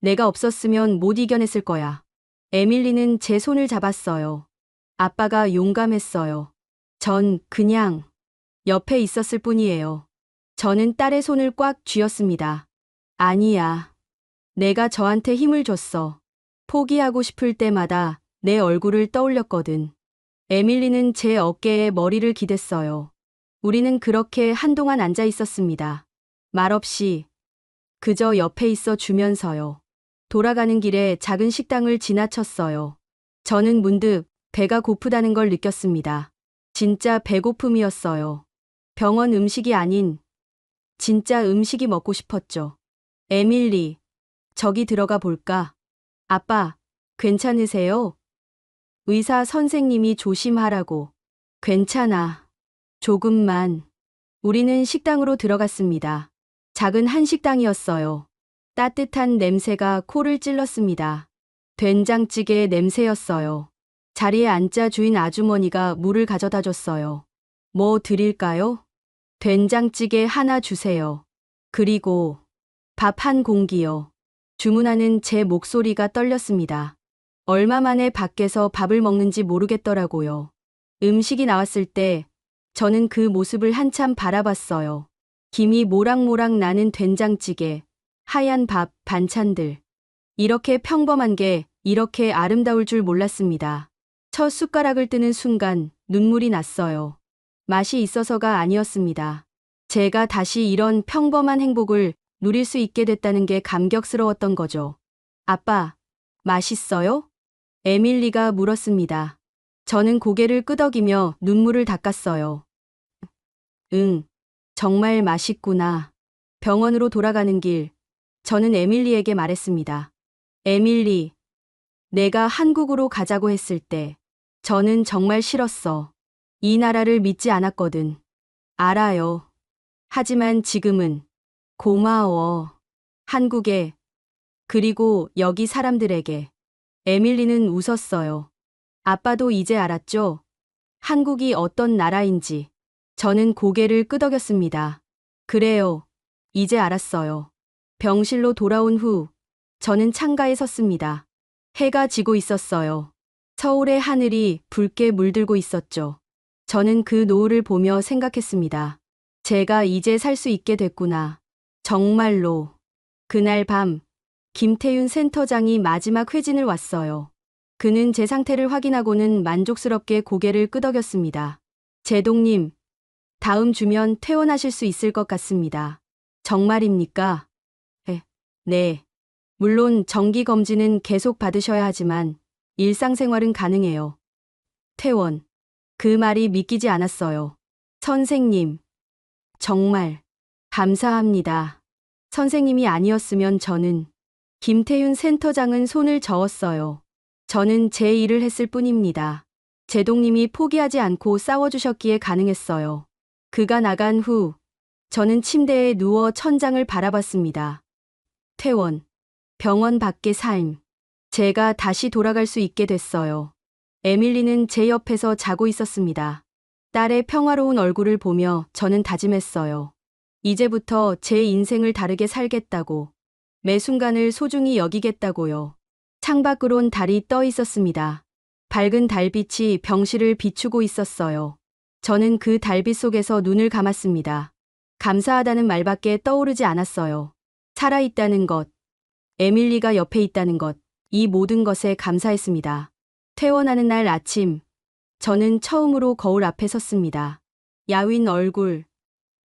내가 없었으면 못 이겨냈을 거야. 에밀리는 제 손을 잡았어요. 아빠가 용감했어요. 전 그냥 옆에 있었을 뿐이에요. 저는 딸의 손을 꽉 쥐었습니다. 아니야. 내가 저한테 힘을 줬어. 포기하고 싶을 때마다 내 얼굴을 떠올렸거든. 에밀리는 제 어깨에 머리를 기댔어요. 우리는 그렇게 한동안 앉아 있었습니다. 말없이 그저 옆에 있어 주면서요. 돌아가는 길에 작은 식당을 지나쳤어요. 저는 문득 배가 고프다는 걸 느꼈습니다. 진짜 배고픔이었어요. 병원 음식이 아닌 진짜 음식이 먹고 싶었죠. 에밀리, 저기 들어가 볼까? 아빠, 괜찮으세요? 의사 선생님이 조심하라고. 괜찮아. 조금만. 우리는 식당으로 들어갔습니다. 작은 한식당이었어요. 따뜻한 냄새가 코를 찔렀습니다. 된장찌개 냄새였어요. 자리에 앉자 주인 아주머니가 물을 가져다 줬어요. 뭐 드릴까요? 된장찌개 하나 주세요. 그리고 밥 한 공기요. 주문하는 제 목소리가 떨렸습니다. 얼마 만에 밖에서 밥을 먹는지 모르겠더라고요. 음식이 나왔을 때 저는 그 모습을 한참 바라봤어요. 김이 모락모락 나는 된장찌개, 하얀 밥, 반찬들. 이렇게 평범한 게 이렇게 아름다울 줄 몰랐습니다. 첫 숟가락을 뜨는 순간 눈물이 났어요. 맛이 있어서가 아니었습니다. 제가 다시 이런 평범한 행복을 누릴 수 있게 됐다는 게 감격스러웠던 거죠. 아빠, 맛있어요? 에밀리가 물었습니다. 저는 고개를 끄덕이며 눈물을 닦았어요. 응, 정말 맛있구나. 병원으로 돌아가는 길, 저는 에밀리에게 말했습니다. 에밀리, 내가 한국으로 가자고 했을 때, 저는 정말 싫었어. 이 나라를 믿지 않았거든. 알아요. 하지만 지금은 고마워. 한국에, 그리고 여기 사람들에게. 에밀리는 웃었어요. 아빠도 이제 알았죠? 한국이 어떤 나라인지. 저는 고개를 끄덕였습니다. 그래요. 이제 알았어요. 병실로 돌아온 후, 저는 창가에 섰습니다. 해가 지고 있었어요. 서울의 하늘이 붉게 물들고 있었죠. 저는 그 노을을 보며 생각했습니다. 제가 이제 살 수 있게 됐구나. 정말로. 그날 밤, 김태윤 센터장이 마지막 회진을 왔어요. 그는 제 상태를 확인하고는 만족스럽게 고개를 끄덕였습니다. 제동님, 다음 주면 퇴원하실 수 있을 것 같습니다. 정말입니까? 네. 물론 정기검진은 계속 받으셔야 하지만 일상생활은 가능해요. 퇴원. 그 말이 믿기지 않았어요. 선생님. 정말 감사합니다. 선생님이 아니었으면 저는. 김태윤 센터장은 손을 저었어요. 저는 제 일을 했을 뿐입니다. 제동님이 포기하지 않고 싸워주셨기에 가능했어요. 그가 나간 후 저는 침대에 누워 천장을 바라봤습니다. 퇴원, 병원 밖의 삶. 제가 다시 돌아갈 수 있게 됐어요. 에밀리는 제 옆에서 자고 있었습니다. 딸의 평화로운 얼굴을 보며 저는 다짐했어요. 이제부터 제 인생을 다르게 살겠다고. 매 순간을 소중히 여기겠다고요. 창밖으론 달이 떠 있었습니다. 밝은 달빛이 병실을 비추고 있었어요. 저는 그 달빛 속에서 눈을 감았습니다. 감사하다는 말밖에 떠오르지 않았어요. 살아있다는 것, 에밀리가 옆에 있다는 것, 이 모든 것에 감사했습니다. 퇴원하는 날 아침, 저는 처음으로 거울 앞에 섰습니다. 야윈 얼굴,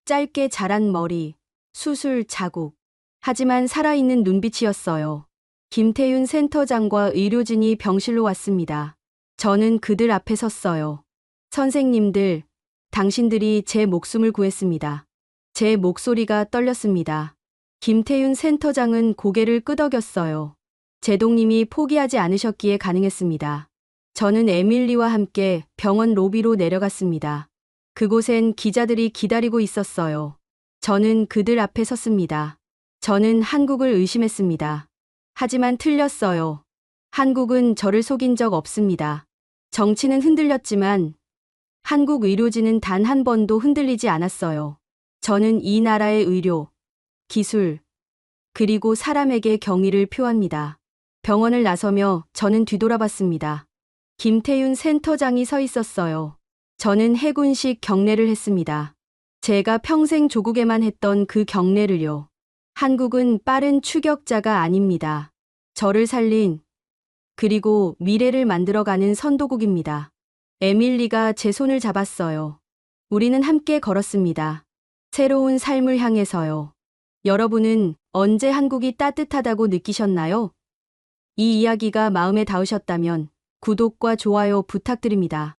짧게 자란 머리, 수술 자국. 하지만 살아있는 눈빛이었어요. 김태윤 센터장과 의료진이 병실로 왔습니다. 저는 그들 앞에 섰어요. 선생님들, 당신들이 제 목숨을 구했습니다. 제 목소리가 떨렸습니다. 김태윤 센터장은 고개를 끄덕였어요. 제동님이 포기하지 않으셨기에 가능했습니다. 저는 에밀리와 함께 병원 로비로 내려갔습니다. 그곳엔 기자들이 기다리고 있었어요. 저는 그들 앞에 섰습니다. 저는 한국을 의심했습니다. 하지만 틀렸어요. 한국은 저를 속인 적 없습니다. 정치는 흔들렸지만 한국 의료진은 단 한 번도 흔들리지 않았어요. 저는 이 나라의 의료, 기술, 그리고 사람에게 경의를 표합니다. 병원을 나서며 저는 뒤돌아봤습니다. 김태윤 센터장이 서 있었어요. 저는 해군식 경례를 했습니다. 제가 평생 조국에만 했던 그 경례를요. 한국은 빠른 추격자가 아닙니다. 저를 살린, 그리고 미래를 만들어가는 선도국입니다. 에밀리가 제 손을 잡았어요. 우리는 함께 걸었습니다. 새로운 삶을 향해서요. 여러분은 언제 한국이 따뜻하다고 느끼셨나요? 이 이야기가 마음에 닿으셨다면 구독과 좋아요 부탁드립니다.